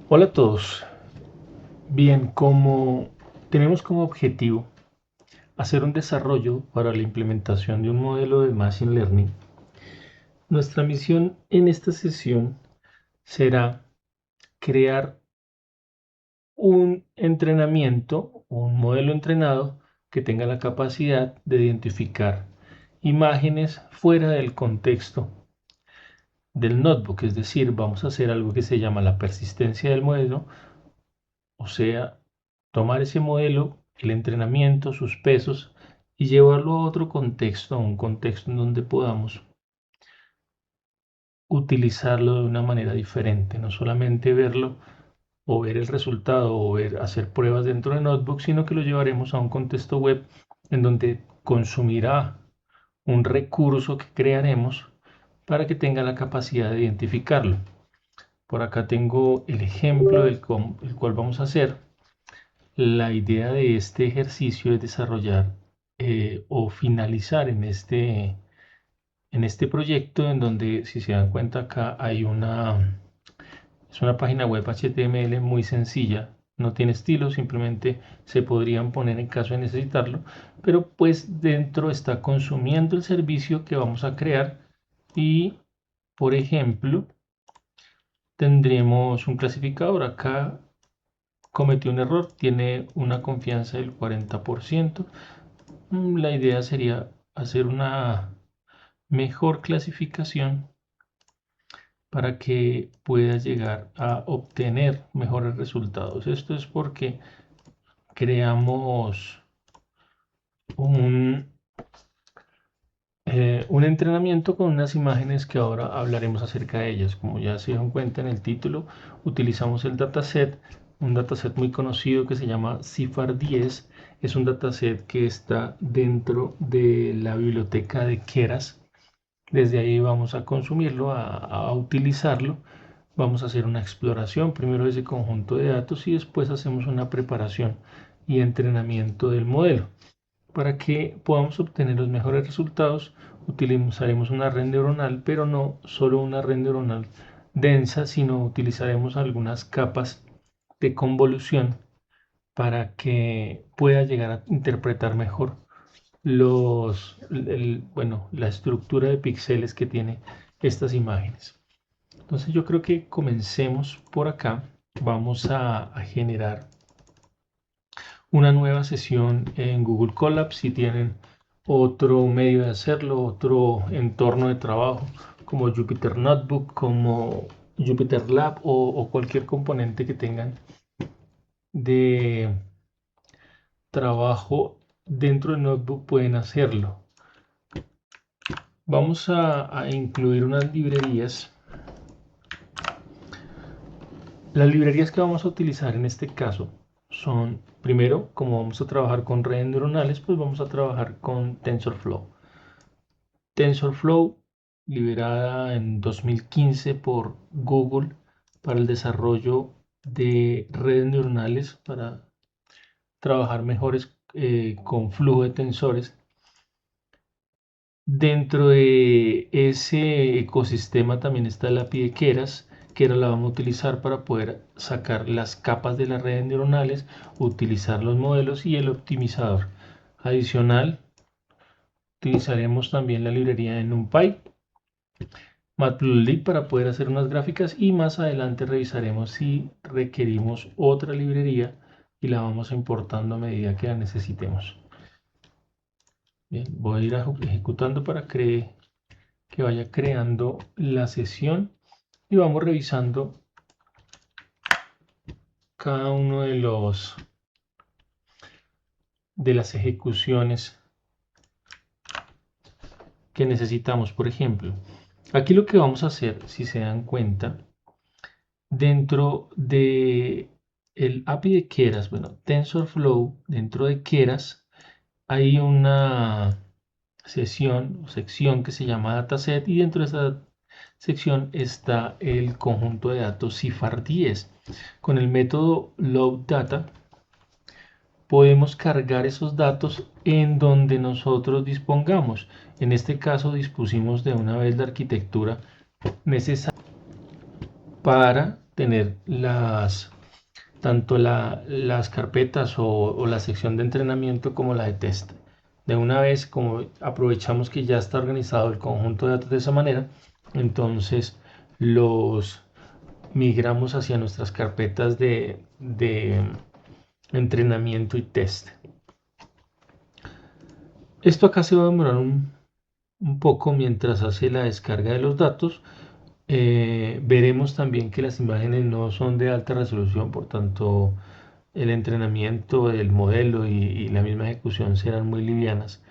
Hola a todos. Bien, como tenemos como objetivo hacer un desarrollo para la implementación de un modelo de Machine Learning, nuestra misión en esta sesión será crear un entrenamiento, un modelo entrenado que tenga la capacidad de identificar imágenes fuera del contexto del notebook. Es decir, vamos a hacer algo que se llama la persistencia del modelo. O sea, tomar ese modelo, el entrenamiento, sus pesos y llevarlo a otro contexto, a un contexto en donde podamos utilizarlo de una manera diferente, no solamente verlo o ver el resultado o hacer pruebas dentro de Notebook, sino que lo llevaremos a un contexto web en donde consumirá un recurso que crearemos para que tenga la capacidad de identificarlo. Por acá tengo el ejemplo del cual vamos a hacer. La idea de este ejercicio es desarrollar o finalizar en este proyecto en donde, si se dan cuenta, acá es una página web HTML muy sencilla, no tiene estilo, simplemente se podrían poner en caso de necesitarlo, pero pues dentro está consumiendo el servicio que vamos a crear y, por ejemplo, tendremos un clasificador. Acá cometió un error, tiene una confianza del 40%. La idea sería hacer una mejor clasificación para que pueda llegar a obtener mejores resultados. Esto es porque creamos un, un entrenamiento con unas imágenes que ahora hablaremos acerca de ellas. Como ya se dieron cuenta en el título, utilizamos el dataset, un dataset muy conocido que se llama CIFAR 10. Es un dataset que está dentro de la biblioteca de Keras. Desde ahí vamos a consumirlo, a utilizarlo. Vamos a hacer una exploración primero de ese conjunto de datos y después hacemos una preparación y entrenamiento del modelo. Para que podamos obtener los mejores resultados, utilizaremos una red neuronal, pero no solo una red neuronal densa, sino utilizaremos algunas capas de convolución para que pueda llegar a interpretar mejor la estructura de píxeles que tiene estas imágenes. Entonces yo creo que comencemos por acá. Vamos a generar una nueva sesión en Google Colab. Si tienen otro medio de hacerlo, otro entorno de trabajo como Jupyter Notebook, como Jupyter Lab o cualquier componente que tengan de trabajo dentro del notebook, pueden hacerlo. Vamos a incluir unas librerías. Las librerías que vamos a utilizar en este caso son, primero, como vamos a trabajar con redes neuronales, pues vamos a trabajar con TensorFlow. TensorFlow, liberada en 2015 por Google para el desarrollo de redes neuronales, para trabajar mejores con flujo de tensores. Dentro de ese ecosistema también está la API de Keras. Keras la vamos a utilizar para poder sacar las capas de las redes neuronales, utilizar los modelos y el optimizador. Adicional, utilizaremos también la librería de NumPy, Matplotlib para poder hacer unas gráficas y más adelante revisaremos si requerimos otra librería y la vamos importando a medida que la necesitemos. Bien, voy a ir ejecutando para que vaya creando la sesión y vamos revisando cada uno de las ejecuciones que necesitamos. Por ejemplo, aquí lo que vamos a hacer, si se dan cuenta, dentro de el API de Keras, bueno, TensorFlow, dentro de Keras hay una sesión o sección que se llama dataset y dentro de esa sección está el conjunto de datos CIFAR 10. Con el método loadData podemos cargar esos datos en donde nosotros dispongamos. En este caso dispusimos de una vez la arquitectura necesaria para tener tanto las carpetas o la sección de entrenamiento como la de test. De una vez, como aprovechamos que ya está organizado el conjunto de datos de esa manera, entonces los migramos hacia nuestras carpetas de entrenamiento y test. Esto acá se va a demorar un poco mientras hace la descarga de los datos. Veremos también que las imágenes no son de alta resolución, por tanto el entrenamiento del modelo y la misma ejecución serán muy livianas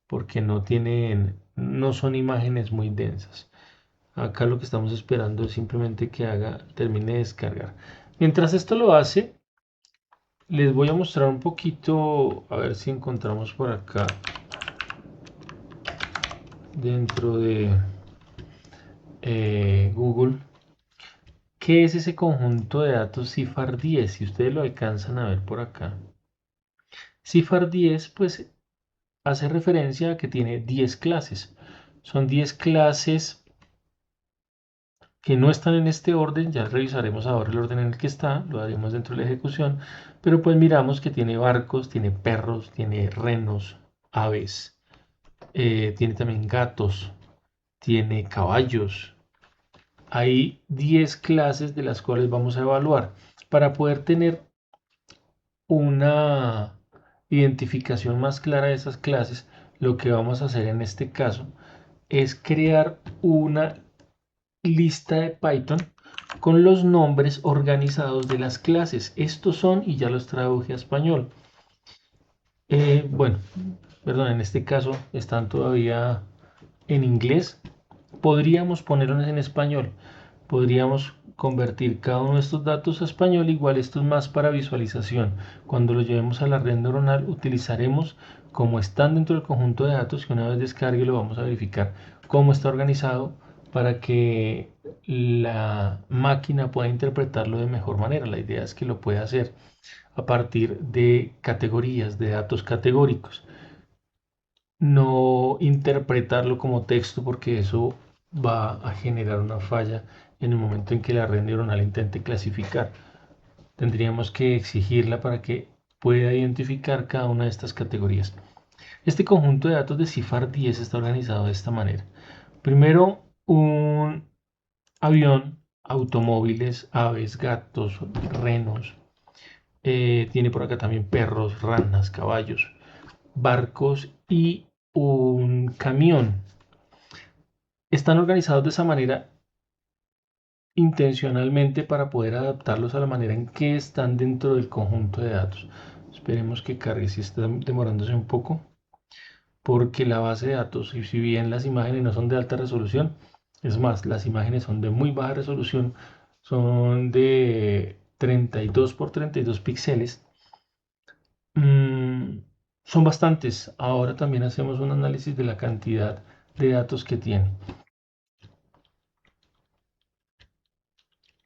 porque no son imágenes muy densas. Acá lo que estamos esperando es simplemente que termine de descargar. Mientras esto lo hace, les voy a mostrar un poquito, a ver si encontramos por acá dentro de Google, ¿qué es ese conjunto de datos CIFAR 10? Si ustedes lo alcanzan a ver por acá. CIFAR 10 pues hace referencia a que tiene 10 clases. Son 10 clases que no están en este orden, ya revisaremos ahora el orden en el que está, lo haremos dentro de la ejecución, pero pues miramos que tiene barcos, tiene perros, tiene renos, aves, tiene también gatos, tiene caballos. Hay 10 clases de las cuales vamos a evaluar. Para poder tener una identificación más clara de esas clases, lo que vamos a hacer en este caso es crear una lista de Python con los nombres organizados de las clases. Estos son, y ya los traduje a español. Bueno, perdón, en este caso están todavía en inglés. Podríamos ponerlos en español. Podríamos convertir cada uno de estos datos a español, igual esto es más para visualización. Cuando lo llevemos a la red neuronal utilizaremos como están dentro del conjunto de datos, que una vez descargue lo vamos a verificar cómo está organizado para que la máquina pueda interpretarlo de mejor manera. La idea es que lo pueda hacer a partir de categorías, de datos categóricos. No interpretarlo como texto porque eso va a generar una falla en el momento en que la red neuronal intente clasificar. Tendríamos que exigirla para que pueda identificar cada una de estas categorías. Este conjunto de datos de CIFAR 10 está organizado de esta manera. Primero, un avión, automóviles, aves, gatos, renos. Tiene por acá también perros, ranas, caballos, barcos y un camión. Están organizados de esa manera intencionalmente para poder adaptarlos a la manera en que están dentro del conjunto de datos. Esperemos que cargue, si está demorándose un poco, porque la base de datos, y si bien las imágenes no son de alta resolución, es más, las imágenes son de muy baja resolución, son de 32 por 32 píxeles. Son bastantes. Ahora también hacemos un análisis de la cantidad de datos que tiene.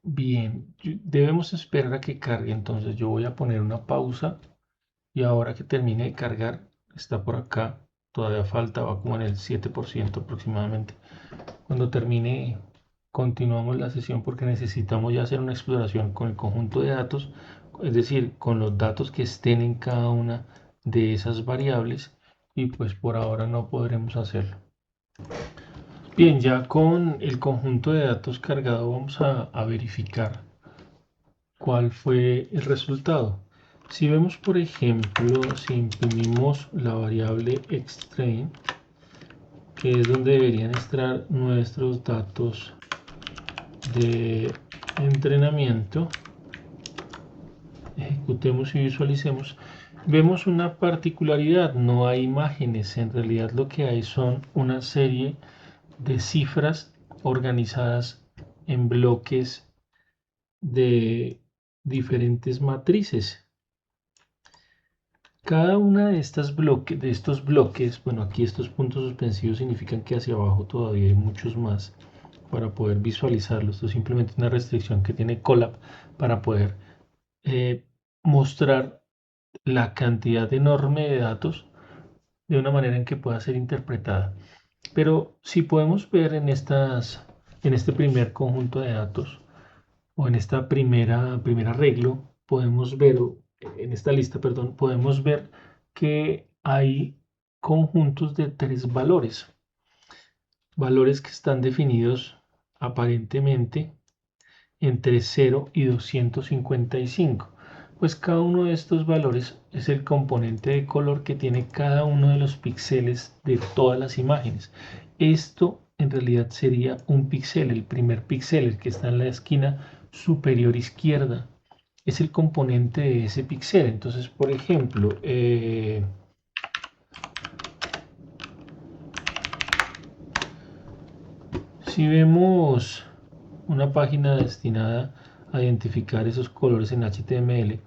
Bien, debemos esperar a que cargue, entonces yo voy a poner una pausa y ahora que termine de cargar, está por acá, todavía falta, va como en el 7% aproximadamente. Cuando termine, continuamos la sesión porque necesitamos ya hacer una exploración con el conjunto de datos, es decir, con los datos que estén en cada una de esas variables y pues por ahora no podremos hacerlo. Bien, ya con el conjunto de datos cargado vamos a verificar cuál fue el resultado. Si vemos, por ejemplo, si imprimimos la variable xtrain, que es donde deberían estar nuestros datos de entrenamiento, ejecutemos y visualicemos, vemos una particularidad, no hay imágenes, en realidad lo que hay son una serie de cifras organizadas en bloques de diferentes matrices. Cada una de estos bloques, bueno, aquí estos puntos suspensivos significan que hacia abajo todavía hay muchos más para poder visualizarlo. Esto es simplemente una restricción que tiene Colab para poder mostrar la cantidad enorme de datos de una manera en que pueda ser interpretada. Pero si podemos ver en este primer conjunto de datos, o en esta primer arreglo, podemos ver, en esta lista, perdón, podemos ver que hay conjuntos de 3 valores. Valores que están definidos aparentemente entre 0 y 255. Pues cada uno de estos valores es el componente de color que tiene cada uno de los píxeles de todas las imágenes. Esto en realidad sería un píxel, el primer píxel, el que está en la esquina superior izquierda, es el componente de ese píxel. Entonces, por ejemplo, si vemos una página destinada a identificar esos colores en HTML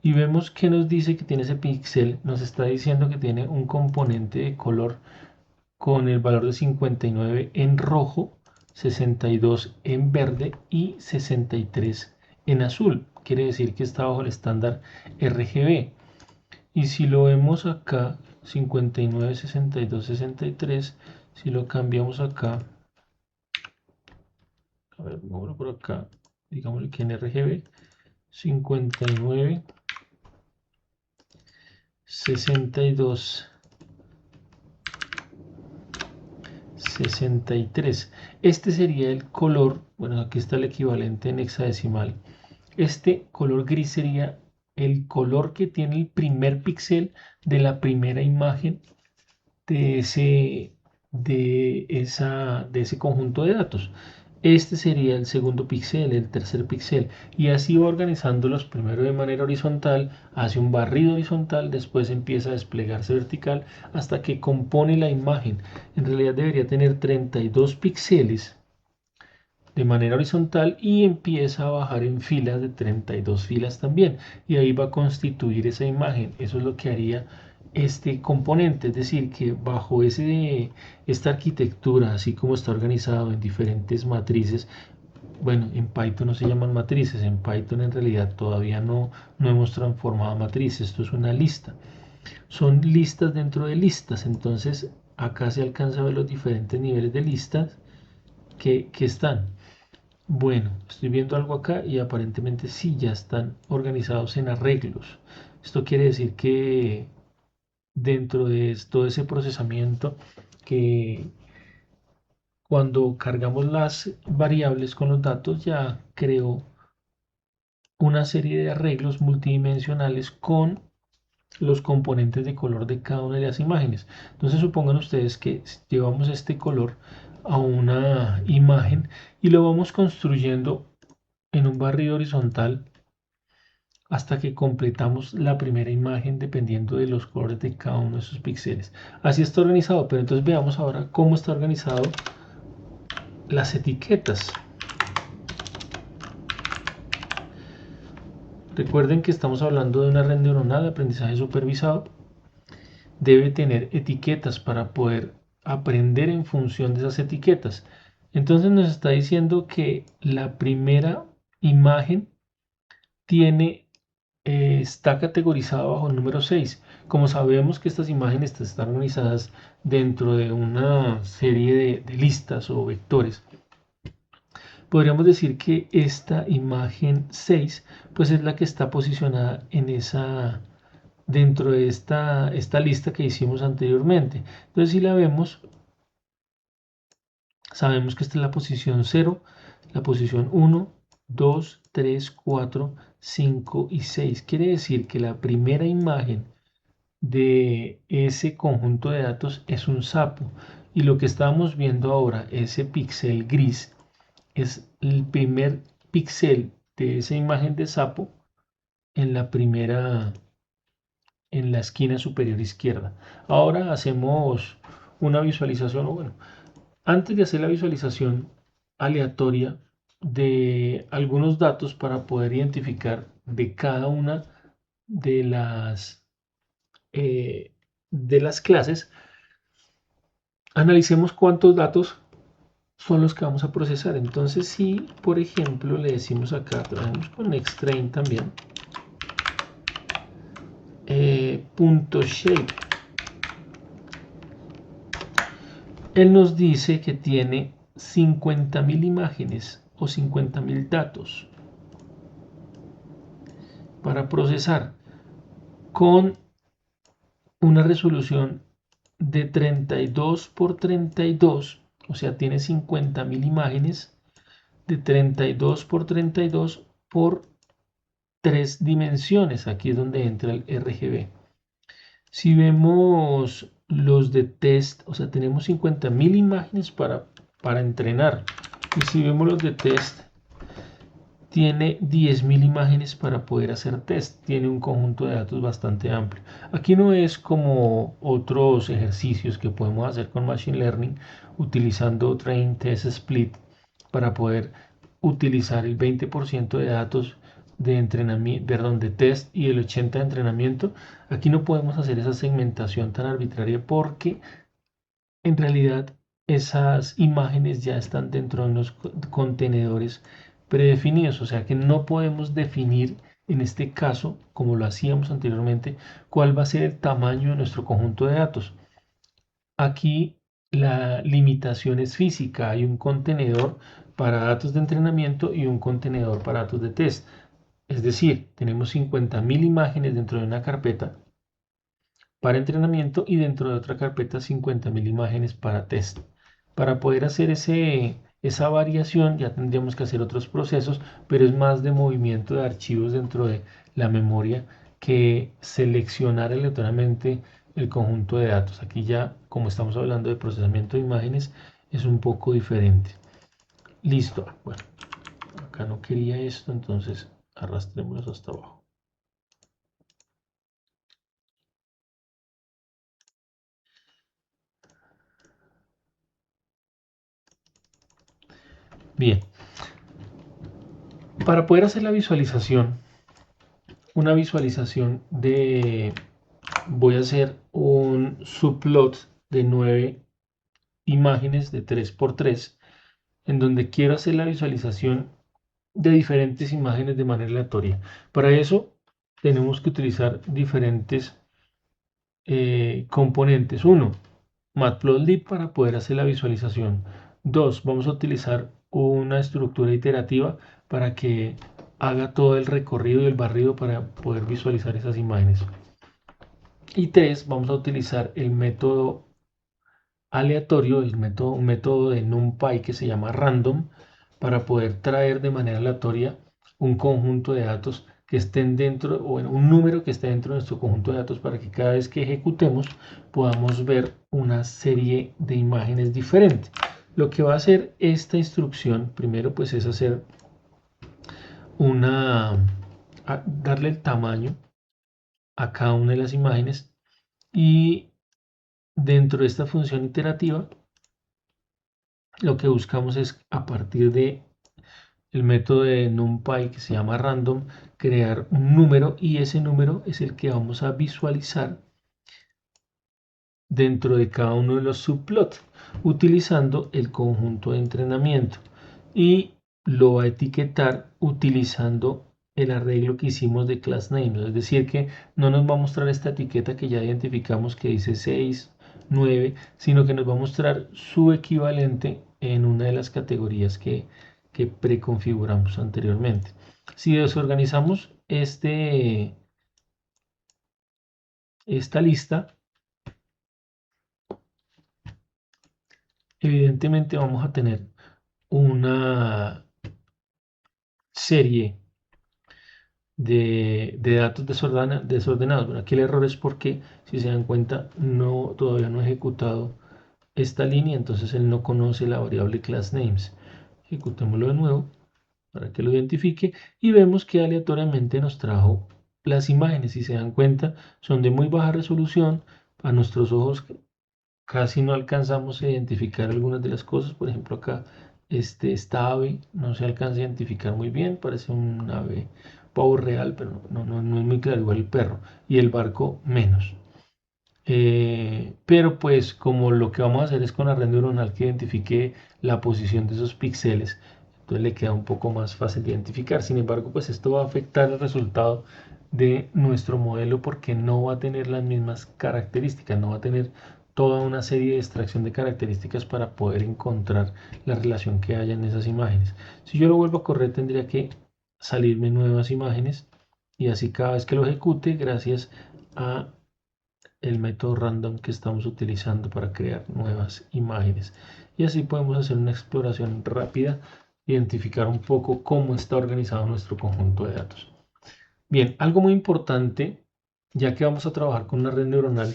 y vemos que nos dice que tiene ese píxel, nos está diciendo que tiene un componente de color con el valor de 59 en rojo, 62 en verde y 63 en azul. Quiere decir que está bajo el estándar RGB. Y si lo vemos acá, 59, 62, 63, si lo cambiamos acá, a ver, vámonos por acá, digámosle que en RGB, 59, 62, 63. Este sería el color, bueno, aquí está el equivalente en hexadecimal. Este color gris sería el color que tiene el primer píxel de la primera imagen de ese conjunto de datos. Este sería el segundo píxel, el tercer píxel, y así va organizándolos primero de manera horizontal, hace un barrido horizontal, después empieza a desplegarse vertical hasta que compone la imagen. En realidad debería tener 32 píxeles de manera horizontal y empieza a bajar en filas de 32 filas también, y ahí va a constituir esa imagen. Eso es lo que haría este componente, es decir, que bajo esta arquitectura, así como está organizado en diferentes matrices, bueno, en Python no se llaman matrices, en Python en realidad todavía no hemos transformado matrices, esto es una lista, son listas dentro de listas. Entonces acá se alcanza a ver los diferentes niveles de listas que están. Bueno, estoy viendo algo acá y aparentemente sí, ya están organizados en arreglos. Esto quiere decir que dentro de todo ese procesamiento, que cuando cargamos las variables con los datos ya creó una serie de arreglos multidimensionales con los componentes de color de cada una de las imágenes. Entonces supongan ustedes que llevamos este color a una imagen y lo vamos construyendo en un barrido horizontal hasta que completamos la primera imagen dependiendo de los colores de cada uno de esos píxeles. Así está organizado, pero entonces veamos ahora cómo está organizado las etiquetas. Recuerden que estamos hablando de una red neuronal de aprendizaje supervisado. Debe tener etiquetas para poder aprender en función de esas etiquetas. Entonces nos está diciendo que la primera imagen está categorizada bajo el número 6. Como sabemos que estas imágenes están organizadas dentro de una serie de listas o vectores, podríamos decir que esta imagen 6 pues es la que está posicionada dentro de esta lista que hicimos anteriormente. Entonces si la vemos, sabemos que esta es la posición 0, la posición 1, 2, 3, 4, 5 y 6. Quiere decir que la primera imagen de ese conjunto de datos es un sapo, y lo que estamos viendo ahora, ese píxel gris, es el primer píxel de esa imagen de sapo en en la esquina superior izquierda. Ahora hacemos una visualización, o bueno, antes de hacer la visualización aleatoria de algunos datos para poder identificar de cada una de las clases, analicemos cuántos datos son los que vamos a procesar. Entonces, si por ejemplo le decimos acá, trabajamos con nextTrain también, punto shape, él nos dice que tiene 50.000 imágenes o 50.000 datos para procesar con una resolución de 32 por 32, o sea, tiene 50.000 imágenes de 32 por 32 por 3 dimensiones. Aquí es donde entra el RGB. Si vemos los de test, o sea, tenemos 50.000 imágenes para entrenar. Y si vemos los de test, tiene 10.000 imágenes para poder hacer test. Tiene un conjunto de datos bastante amplio. Aquí no es como otros ejercicios que podemos hacer con Machine Learning utilizando Train Test Split para poder utilizar el 20% de datos de entrenamiento, perdón, de test y el 80% de entrenamiento. Aquí no podemos hacer esa segmentación tan arbitraria porque en realidad esas imágenes ya están dentro de unos contenedores predefinidos, o sea que no podemos definir en este caso, como lo hacíamos anteriormente, cuál va a ser el tamaño de nuestro conjunto de datos. Aquí la limitación es física, hay un contenedor para datos de entrenamiento y un contenedor para datos de test. Es decir, tenemos 50.000 imágenes dentro de una carpeta para entrenamiento y dentro de otra carpeta 50.000 imágenes para test. Para poder hacer esa variación ya tendríamos que hacer otros procesos, pero es más de movimiento de archivos dentro de la memoria que seleccionar aleatoriamente el conjunto de datos. Aquí ya, como estamos hablando de procesamiento de imágenes, es un poco diferente. Listo. Bueno, acá no quería esto, entonces arrastrémoslo hasta abajo. Bien, para poder hacer la visualización, una visualización de, voy a hacer un subplot de 9 imágenes de 3x3, en donde quiero hacer la visualización de diferentes imágenes de manera aleatoria. Para eso tenemos que utilizar diferentes componentes. Uno, Matplotlib para poder hacer la visualización. Dos, vamos a utilizar una estructura iterativa para que haga todo el recorrido y el barrido para poder visualizar esas imágenes. Y tres, vamos a utilizar el método aleatorio, un método de NumPy que se llama random, para poder traer de manera aleatoria un conjunto de datos que estén dentro, o bueno, un número que esté dentro de nuestro conjunto de datos para que cada vez que ejecutemos podamos ver una serie de imágenes diferentes. Lo que va a hacer esta instrucción, primero pues es hacer darle el tamaño a cada una de las imágenes y dentro de esta función iterativa lo que buscamos es a partir de el método de NumPy que se llama random, crear un número y ese número es el que vamos a visualizar dentro de cada uno de los subplots utilizando el conjunto de entrenamiento y lo va a etiquetar utilizando el arreglo que hicimos de class name, es decir que no nos va a mostrar esta etiqueta que ya identificamos que dice 6, 9, sino que nos va a mostrar su equivalente en una de las categorías que preconfiguramos anteriormente. Si desorganizamos esta lista, evidentemente vamos a tener una serie de datos desordenados. Bueno, aquí el error es porque, si se dan cuenta, todavía no he ejecutado esta línea, entonces él no conoce la variable class names. Ejecutémoslo de nuevo para que lo identifique y vemos que aleatoriamente nos trajo las imágenes. Si se dan cuenta, son de muy baja resolución. A nuestros ojos casi no alcanzamos a identificar algunas de las cosas. Por ejemplo, acá esta ave no se alcanza a identificar muy bien, parece un ave pavo real, pero no es muy claro, igual el perro, y el barco menos. Pero pues como lo que vamos a hacer es con la red neuronal que identifique la posición de esos píxeles, entonces le queda un poco más fácil de identificar. Sin embargo, pues esto va a afectar el resultado de nuestro modelo porque no va a tener las mismas características, no va a tener toda una serie de extracción de características para poder encontrar la relación que haya en esas imágenes. Si yo lo vuelvo a correr, tendría que salirme nuevas imágenes, y así cada vez que lo ejecute, gracias a el método random que estamos utilizando para crear nuevas imágenes. Y así podemos hacer una exploración rápida, identificar un poco cómo está organizado nuestro conjunto de datos. Bien, algo muy importante, ya que vamos a trabajar con una red neuronal,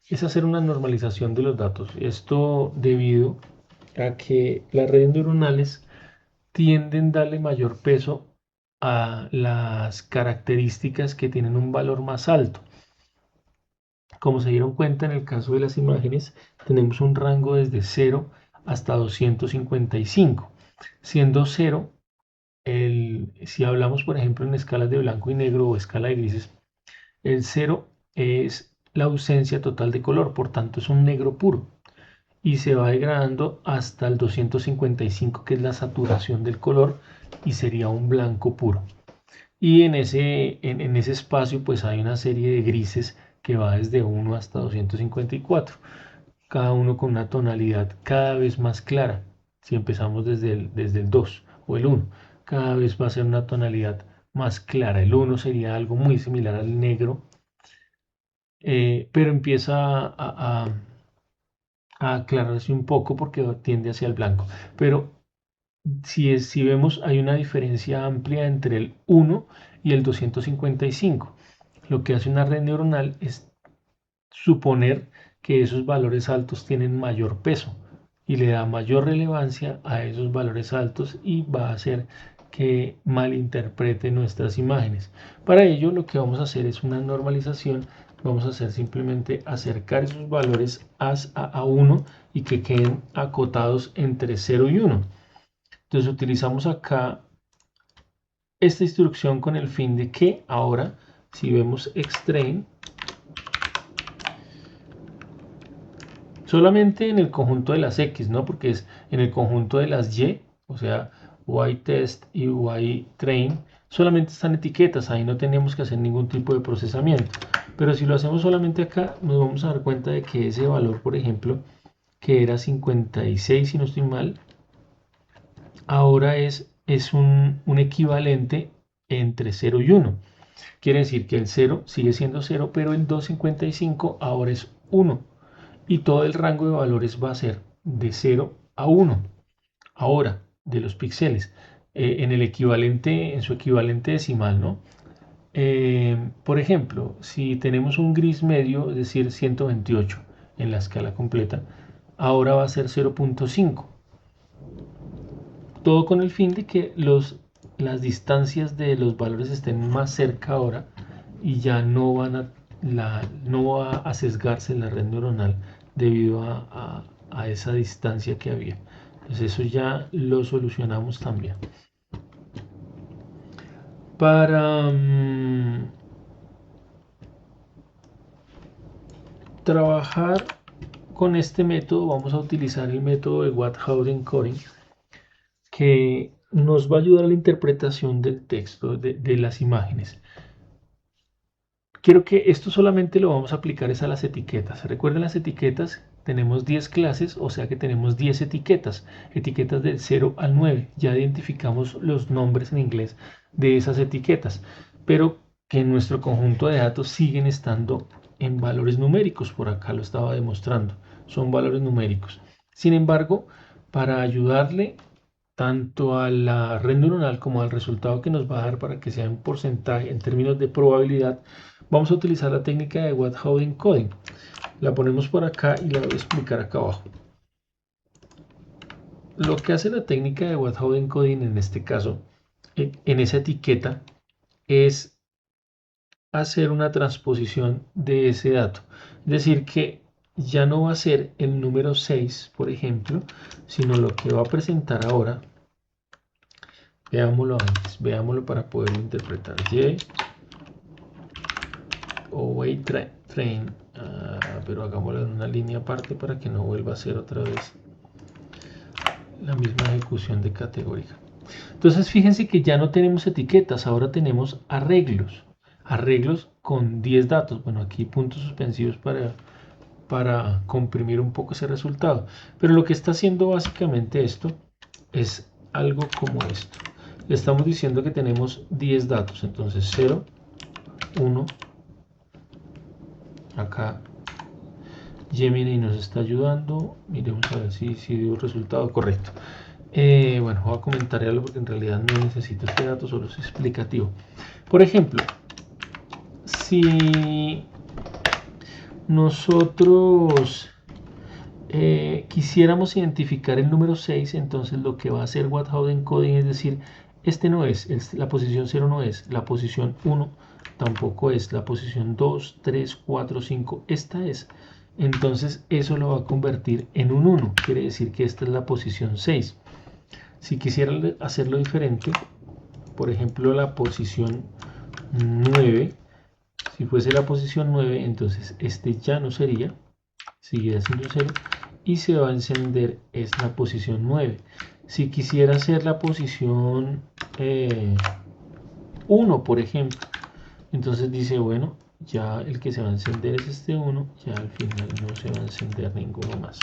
es hacer una normalización de los datos. Esto debido a que las redes neuronales tienden a darle mayor peso a las características que tienen un valor más alto. Como se dieron cuenta en el caso de las imágenes, tenemos un rango desde 0 hasta 255, siendo 0, si hablamos por ejemplo en escalas de blanco y negro o escala de grises, el 0 es la ausencia total de color, por tanto es un negro puro, y se va degradando hasta el 255, que es la saturación del color, y sería un blanco puro. Y en ese espacio pues hay una serie de grises que va desde 1 hasta 254, cada uno con una tonalidad cada vez más clara. Si empezamos desde el 2 o el 1, cada vez va a ser una tonalidad más clara. El 1 sería algo muy similar al negro, pero empieza a aclararse un poco porque tiende hacia el blanco. Pero si vemos, hay una diferencia amplia entre el 1 y el 255. Lo que hace una red neuronal es suponer que esos valores altos tienen mayor peso y le da mayor relevancia a esos valores altos, y va a hacer que malinterprete nuestras imágenes. Para ello lo que vamos a hacer es una normalización. Vamos a hacer simplemente acercar esos valores a 1 y que queden acotados entre 0 y 1. Entonces utilizamos acá esta instrucción con el fin de que ahora, si vemos extrain, solamente en el conjunto de las X, ¿no? Porque es en el conjunto de las Y, o sea, yTest y yTrain, solamente están etiquetas, ahí no tenemos que hacer ningún tipo de procesamiento. Pero si lo hacemos solamente acá, nos vamos a dar cuenta de que ese valor, por ejemplo, que era 56 si no estoy mal, ahora es un equivalente entre 0 y 1. Quiere decir que el 0 sigue siendo 0, pero el 255 ahora es 1. Y todo el rango de valores va a ser de 0 a 1. Ahora, de los píxeles, en su equivalente decimal, ¿no? Por ejemplo, si tenemos un gris medio, es decir, 128 en la escala completa, ahora va a ser 0.5. Todo con el fin de que las distancias de los valores estén más cerca ahora, y ya no va a sesgarse la red neuronal debido a esa distancia que había. Entonces eso ya lo solucionamos también. Para trabajar con este método vamos a utilizar el método de What-How Encoding, que nos va a ayudar a la interpretación del texto, de las imágenes. Quiero que esto solamente lo vamos a aplicar es a las etiquetas. Recuerden, las etiquetas, tenemos 10 clases, o sea que tenemos 10 etiquetas del 0 al 9. Ya identificamos los nombres en inglés de esas etiquetas, pero que en nuestro conjunto de datos siguen estando en valores numéricos. Por acá lo estaba demostrando, son valores numéricos. Sin embargo, para ayudarle tanto a la red neuronal como al resultado que nos va a dar, para que sea un porcentaje en términos de probabilidad, vamos a utilizar la técnica de What-How Encoding. La ponemos por acá y la voy a explicar acá abajo. Lo que hace la técnica de What-How Encoding en este caso, en esa etiqueta, es hacer una transposición de ese dato. Es decir, que ya no va a ser el número 6, por ejemplo, sino lo que va a presentar ahora. Veámoslo antes, veámoslo para poder interpretar. Y o yTrain, pero hagámoslo en una línea aparte para que no vuelva a ser otra vez la misma ejecución de categoría. Entonces fíjense que ya no tenemos etiquetas, ahora tenemos arreglos con 10 datos. Bueno, aquí puntos suspensivos para para comprimir un poco ese resultado. Pero lo que está haciendo básicamente esto es algo como esto. Le estamos diciendo que tenemos 10 datos, entonces 0, 1, acá Gemini nos está ayudando, miremos a ver si dio el resultado correcto. Bueno, voy a comentar algo porque en realidad no necesito este dato, solo es explicativo. Por ejemplo, si nosotros quisiéramos identificar el número 6, entonces lo que va a hacer What-How Encoding es decir, este no es, la posición 0 no es, la posición 1 tampoco es, la posición 2, 3, 4, 5, esta es. Entonces eso lo va a convertir en un 1, quiere decir que esta es la posición 6. Si quisiera hacerlo diferente, por ejemplo la posición 9, si fuese la posición 9, entonces este ya no sería, sigue siendo 0, y se va a encender es la posición 9. Si quisiera hacer la posición 1, por ejemplo, entonces dice, bueno, ya el que se va a encender es este 1, ya al final no se va a encender ninguno más.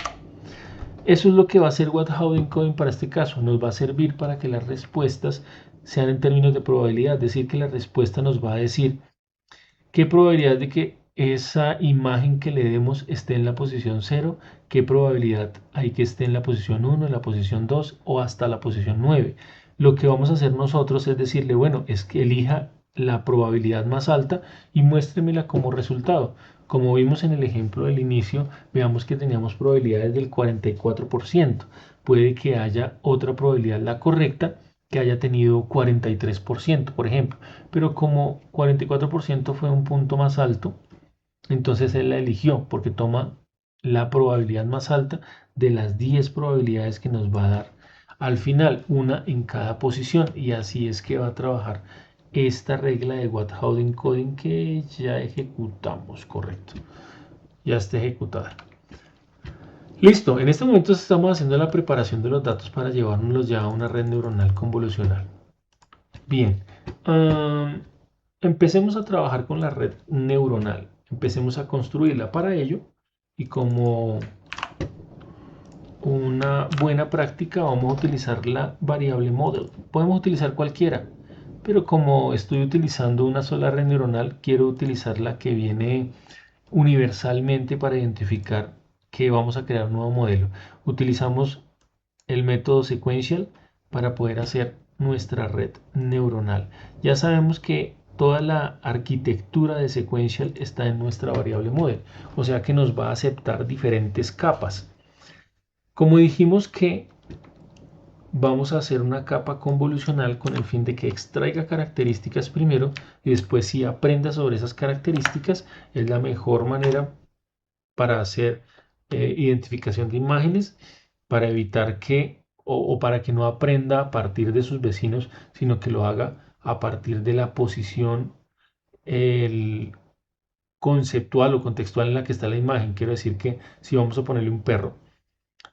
Eso es lo que va a hacer What-How Encoding para este caso. Nos va a servir para que las respuestas sean en términos de probabilidad, es decir, que la respuesta nos va a decir qué probabilidad de que esa imagen que le demos esté en la posición 0, qué probabilidad hay que esté en la posición 1, en la posición 2 o hasta la posición 9. Lo que vamos a hacer nosotros es decirle, bueno, es que elija la probabilidad más alta y muéstremela como resultado. Como vimos en el ejemplo del inicio, veamos que teníamos probabilidades del 44%. Puede que haya otra probabilidad, la correcta, que haya tenido 43%, por ejemplo. Pero como 44% fue un punto más alto, entonces él la eligió porque toma la probabilidad más alta de las 10 probabilidades que nos va a dar al final, una en cada posición, y así es que va a trabajar esta regla de What-How Encoding que ya ejecutamos, correcto, ya está ejecutada. Listo, en este momento estamos haciendo la preparación de los datos para llevárnoslos ya a una red neuronal convolucional. Bien, empecemos a trabajar con la red neuronal, empecemos a construirla para ello, y como una buena práctica vamos a utilizar la variable model. Podemos utilizar cualquiera, pero como estoy utilizando una sola red neuronal, quiero utilizar la que viene universalmente para identificar que vamos a crear un nuevo modelo. Utilizamos el método sequential para poder hacer nuestra red neuronal. Ya sabemos que toda la arquitectura de sequential está en nuestra variable model, o sea que nos va a aceptar diferentes capas. Como dijimos que vamos a hacer una capa convolucional con el fin de que extraiga características primero y después si aprenda sobre esas características, es la mejor manera para hacer identificación de imágenes, para evitar que o para que no aprenda a partir de sus vecinos, sino que lo haga a partir de la posición conceptual o contextual en la que está la imagen. Quiero decir que si vamos a ponerle un perro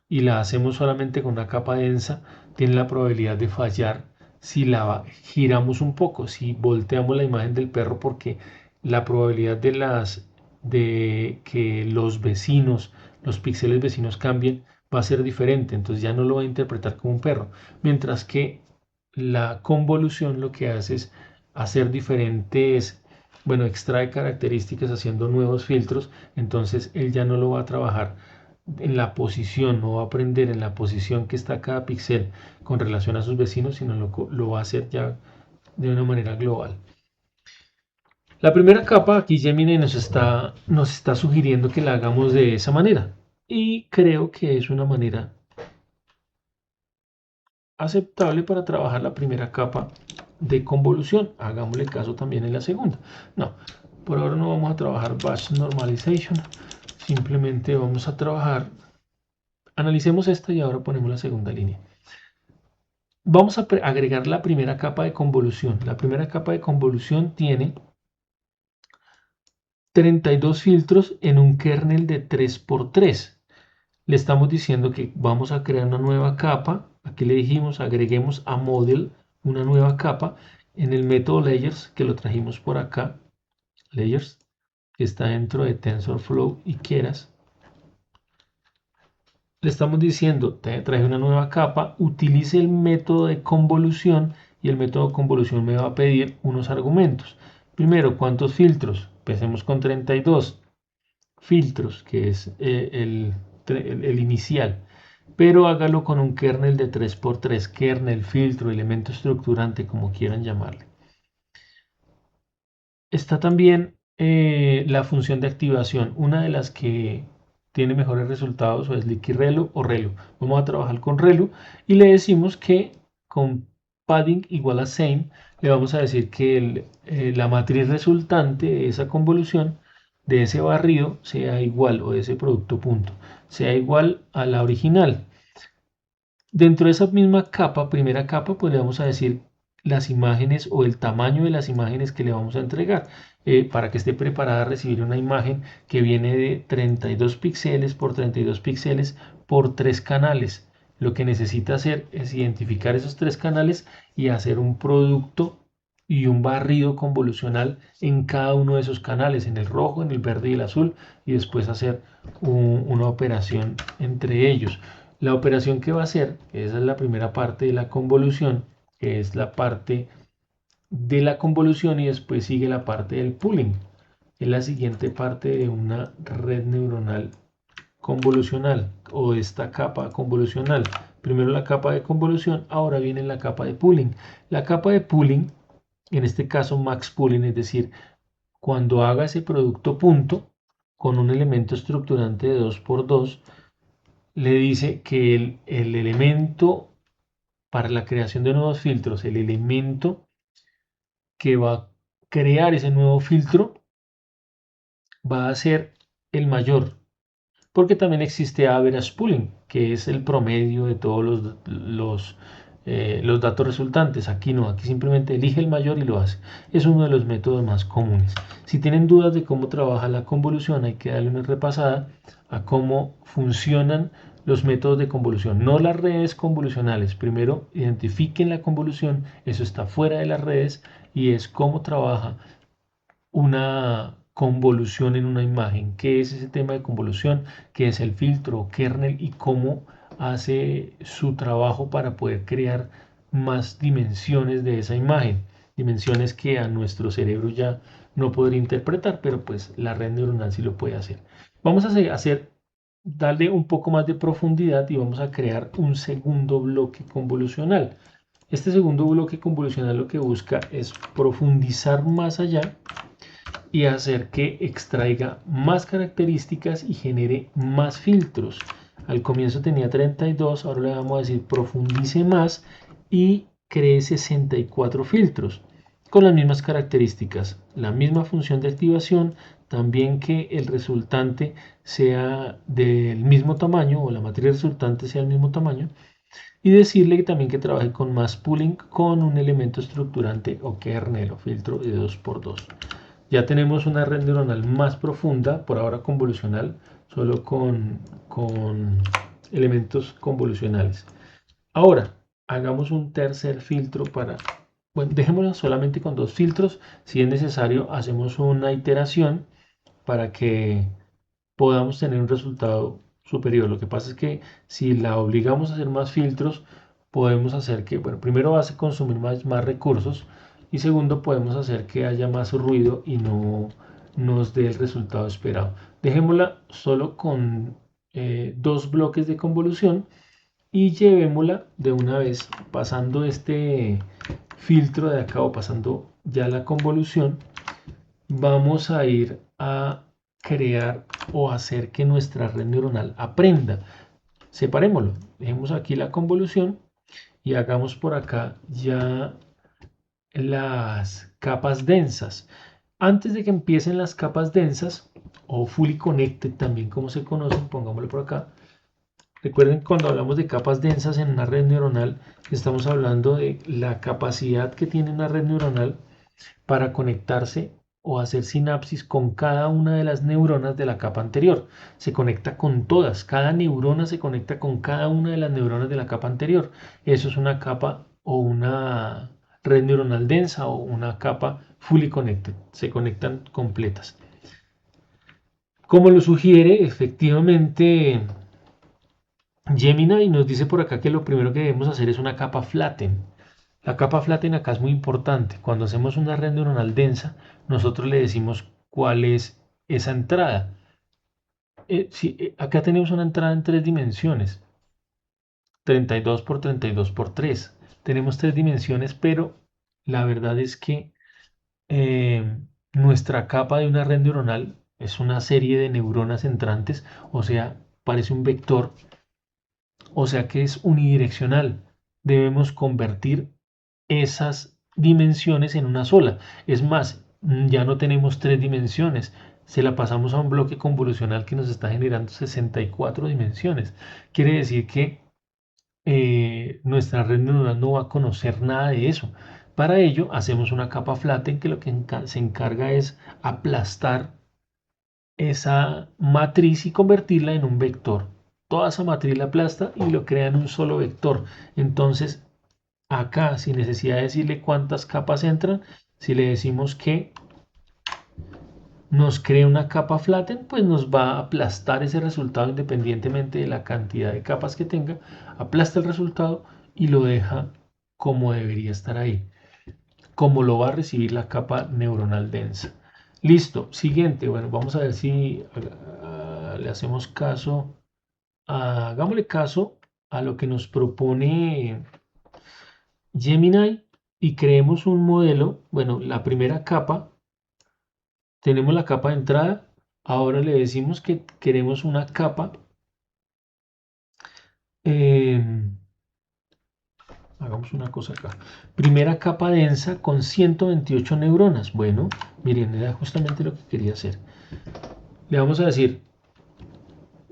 y la hacemos solamente con una capa densa, tiene la probabilidad de fallar si la giramos un poco, si volteamos la imagen del perro, porque la probabilidad de que los vecinos, los píxeles vecinos cambien, va a ser diferente, entonces ya no lo va a interpretar como un perro, mientras que la convolución lo que hace es hacer diferentes, bueno, extrae características haciendo nuevos filtros, entonces él ya no lo va a trabajar en la posición, no va a aprender en la posición que está cada píxel con relación a sus vecinos, sino lo va a hacer ya de una manera global. La primera capa, aquí Gemini nos está sugiriendo que la hagamos de esa manera, y creo que es una manera aceptable para trabajar la primera capa de convolución. Hagámosle caso también en la segunda. No, por ahora no vamos a trabajar Batch Normalization, simplemente vamos a trabajar. Analicemos esta y ahora ponemos la segunda línea. Vamos a agregar la primera capa de convolución. La primera capa de convolución tiene 32 filtros en un kernel de 3×3. Le estamos diciendo que vamos a crear una nueva capa. Aquí le dijimos agreguemos a model una nueva capa en el método layers, que lo trajimos por acá. Layers, que está dentro de TensorFlow y Keras. le estamos diciendo, traje una nueva capa, utilice el método de convolución y el método de convolución me va a pedir unos argumentos. Primero, ¿cuántos filtros? Empecemos con 32 filtros, que es el inicial, pero hágalo con un kernel de 3x3, kernel, filtro, elemento estructurante, como quieran llamarle. Está también la función de activación, una de las que tiene mejores resultados o es liquirrelo o relo. Vamos a trabajar con relo y le decimos que con padding igual a same le vamos a decir que la matriz resultante de esa convolución, de ese barrido, sea igual, o de ese producto punto, sea igual a la original. Dentro de esa misma capa, primera capa, pues le vamos a decir las imágenes o el tamaño de las imágenes que le vamos a entregar para que esté preparada a recibir una imagen que viene de 32 píxeles por 32 píxeles por 3 canales. Lo que necesita hacer es identificar esos 3 canales y hacer un producto y un barrido convolucional en cada uno de esos canales, en el rojo, en el verde y el azul, y después hacer una operación entre ellos. La operación que va a hacer, esa es la primera parte de la convolución, que es la parte de la convolución, y después sigue la parte del pooling. Es la siguiente parte de una red neuronal convolucional o esta capa convolucional. Primero la capa de convolución, ahora viene la capa de pooling. La capa de pooling, en este caso max pooling, es decir, cuando haga ese producto punto con un elemento estructurante de 2x2, le dice que el elemento para la creación de nuevos filtros, el elemento que va a crear ese nuevo filtro va a ser el mayor, porque también existe average pooling, que es el promedio de todos los datos resultantes. Aquí no, aquí simplemente elige el mayor y lo hace. Es uno de los métodos más comunes. Si tienen dudas de cómo trabaja la convolución, hay que darle una repasada a cómo funcionan los métodos de convolución, no las redes convolucionales. Primero identifiquen la convolución, eso está fuera de las redes, y es cómo trabaja una convolución en una imagen. ¿Qué es ese tema de convolución? ¿Qué es el filtro, kernel, y cómo hace su trabajo para poder crear más dimensiones de esa imagen? Dimensiones que a nuestro cerebro ya no podría interpretar, pero pues la red neuronal sí lo puede hacer. Vamos a darle un poco más de profundidad y vamos a crear un segundo bloque convolucional. Este segundo bloque convolucional lo que busca es profundizar más allá y hacer que extraiga más características y genere más filtros. Al comienzo tenía 32, ahora le vamos a decir profundice más y cree 64 filtros con las mismas características, la misma función de activación, también que el resultante sea del mismo tamaño o la matriz resultante sea del mismo tamaño, y decirle también que trabaje con más pooling con un elemento estructurante o kernel o filtro de 2x2. Ya tenemos una red neuronal más profunda, por ahora convolucional, solo con elementos convolucionales. Ahora, hagamos un tercer filtro bueno, dejémoslo solamente con 2 filtros. Si es necesario, hacemos una iteración para que podamos tener un resultado superior. Lo que pasa es que si la obligamos a hacer más filtros, podemos hacer que, bueno, primero va a consumir más recursos, y segundo, podemos hacer que haya más ruido y no nos dé el resultado esperado. Dejémosla solo con 2 bloques de convolución y llevémosla de una vez pasando este filtro de acá o pasando ya la convolución. Vamos a ir a crear o hacer que nuestra red neuronal aprenda. Separémoslo, dejemos aquí la convolución y hagamos por acá ya las capas densas. Antes de que empiecen las capas densas, o fully connected también como se conocen, pongámoslo por acá. Recuerden, cuando hablamos de capas densas en una red neuronal, estamos hablando de la capacidad que tiene una red neuronal para conectarse o hacer sinapsis con cada una de las neuronas de la capa anterior. Se conecta con todas, cada neurona se conecta con cada una de las neuronas de la capa anterior. Eso es una capa o una red neuronal densa o una capa fully connected. Se conectan completas. Como lo sugiere, efectivamente, Gemini nos dice por acá que lo primero que debemos hacer es una capa flatten. La capa flatten acá es muy importante. Cuando hacemos una red neuronal densa, nosotros le decimos cuál es esa entrada. Acá tenemos una entrada en 3 dimensiones, 32 por 32 por 3. Tenemos 3 dimensiones, pero la verdad es que eh, nuestra capa de una red neuronal es una serie de neuronas entrantes, o sea, parece un vector, o sea que es unidireccional. Debemos convertir esas dimensiones en una sola. Es más, ya no tenemos 3 dimensiones. Se la pasamos a un bloque convolucional que nos está generando 64 dimensiones. Quiere decir que nuestra red neuronal no va a conocer nada de eso. Para ello, hacemos una capa flatten que lo que se encarga es aplastar esa matriz y convertirla en un vector. Toda esa matriz la aplasta y lo crea en un solo vector. Entonces, acá, sin necesidad de decirle cuántas capas entran, si le decimos que nos crea una capa flatten, pues nos va a aplastar ese resultado independientemente de la cantidad de capas que tenga, aplasta el resultado y lo deja como debería estar ahí, como lo va a recibir la capa neuronal densa. Listo, siguiente, bueno, vamos a ver si le hacemos caso, hagámosle caso a lo que nos propone Gemini y creemos un modelo, bueno, la primera capa, tenemos la capa de entrada, ahora le decimos que queremos una capa, eh, hagamos una cosa acá, primera capa densa con 128 neuronas, bueno, miren, era justamente lo que quería hacer, le vamos a decir,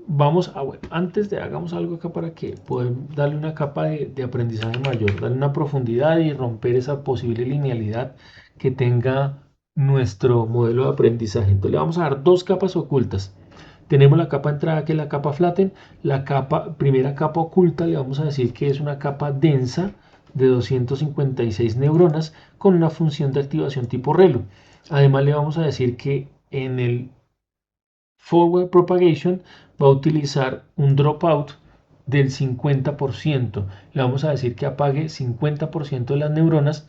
vamos a, bueno, antes de hagamos algo acá para que podamos darle una capa de aprendizaje mayor, darle una profundidad y romper esa posible linealidad que tenga nuestro modelo de aprendizaje. Entonces le vamos a dar dos capas ocultas. Tenemos la capa entrada que es la capa flatten, la primera capa oculta le vamos a decir que es una capa densa de 256 neuronas con una función de activación tipo ReLU. Además le vamos a decir que en el forward propagation va a utilizar un dropout del 50%. Le vamos a decir que apague 50% de las neuronas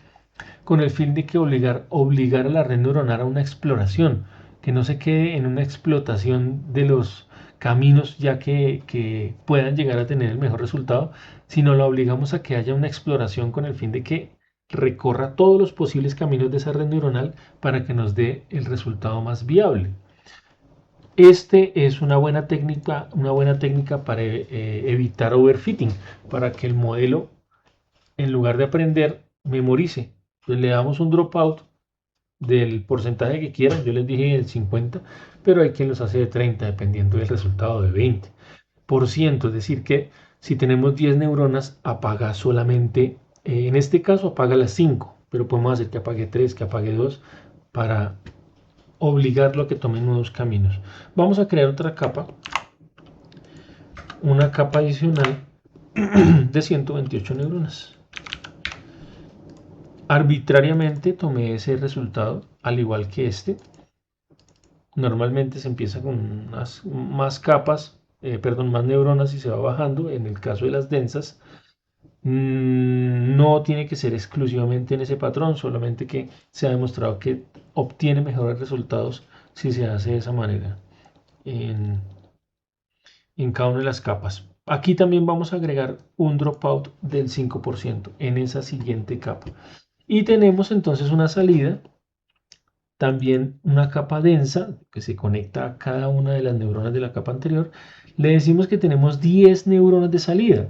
con el fin de que obligar a la red neuronal a una exploración, que no se quede en una explotación de los caminos ya que puedan llegar a tener el mejor resultado, sino la obligamos a que haya una exploración con el fin de que recorra todos los posibles caminos de esa red neuronal para que nos dé el resultado más viable. Este es una buena técnica para evitar overfitting, para que el modelo, en lugar de aprender, memorice. Entonces le damos un dropout del porcentaje que quieran, yo les dije el 50, pero hay quien los hace de 30, dependiendo del resultado de 20%. Es decir, que si tenemos 10 neuronas, apaga solamente, en este caso apaga las 5, pero podemos hacer que apague 3, que apague 2, para obligarlo a que tome nuevos caminos. Vamos a crear otra capa, una capa adicional de 128 neuronas. Arbitrariamente tomé ese resultado, al igual que este. Normalmente se empieza con más capas, más neuronas y se va bajando. En el caso de las densas, no tiene que ser exclusivamente en ese patrón, solamente que se ha demostrado que obtiene mejores resultados si se hace de esa manera en cada una de las capas. Aquí también vamos a agregar un dropout del 5% en esa siguiente capa. Y tenemos entonces una salida, también una capa densa que se conecta a cada una de las neuronas de la capa anterior. Le decimos que tenemos 10 neuronas de salida.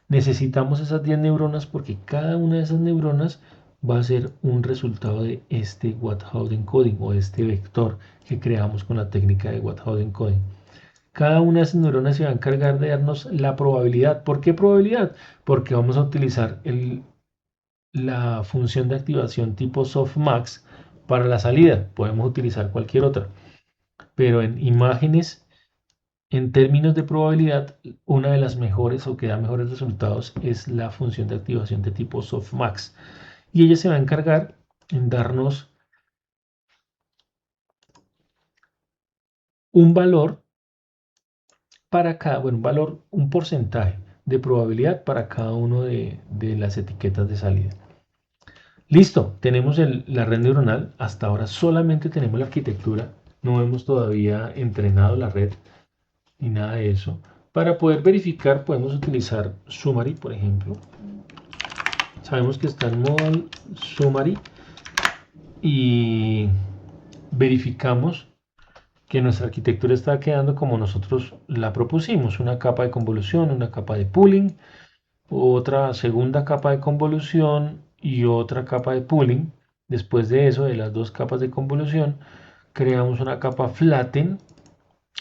Necesitamos esas 10 neuronas porque cada una de esas neuronas va a ser un resultado de este Wat-Howden encoding o este vector que creamos con la técnica de Wat-Howden encoding. Cada una de esas neuronas se va a encargar de darnos la probabilidad. ¿Por qué probabilidad? Porque vamos a utilizar la función de activación tipo softmax para la salida. Podemos utilizar cualquier otra. Pero en imágenes, en términos de probabilidad, una de las mejores o que da mejores resultados es la función de activación de tipo softmax. Y ella se va a encargar en darnos un valor para cada, bueno, un valor, un porcentaje de probabilidad para cada uno de las etiquetas de salida. Listo, tenemos la red neuronal. Hasta ahora solamente tenemos la arquitectura. No hemos todavía entrenado la red ni nada de eso. Para poder verificar podemos utilizar Summary, por ejemplo. Sabemos que está en Modal Summary y verificamos que nuestra arquitectura está quedando como nosotros la propusimos. Una capa de convolución, una capa de pooling, otra segunda capa de convolución y otra capa de pooling. Después de eso, de las dos capas de convolución, creamos una capa flatten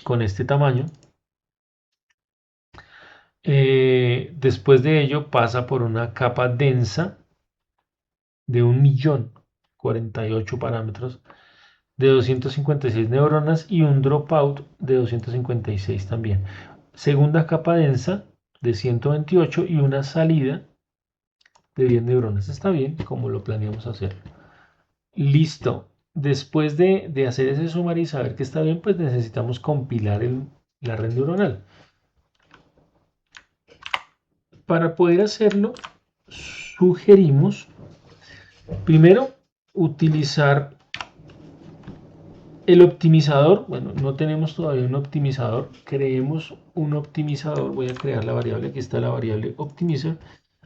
con este tamaño. Después de ello pasa por una capa densa de 1.048 parámetros de 256 neuronas y un dropout de 256 también. Segunda capa densa de 128 y una salida de 10 neuronas. Está bien como lo planeamos hacer. Listo. Después de hacer ese sumario y saber que está bien, pues necesitamos compilar la red neuronal. Para poder hacerlo, sugerimos primero utilizar el optimizador. Bueno, no tenemos todavía un optimizador. Creemos un optimizador. Voy a crear la variable. Aquí está la variable optimizer.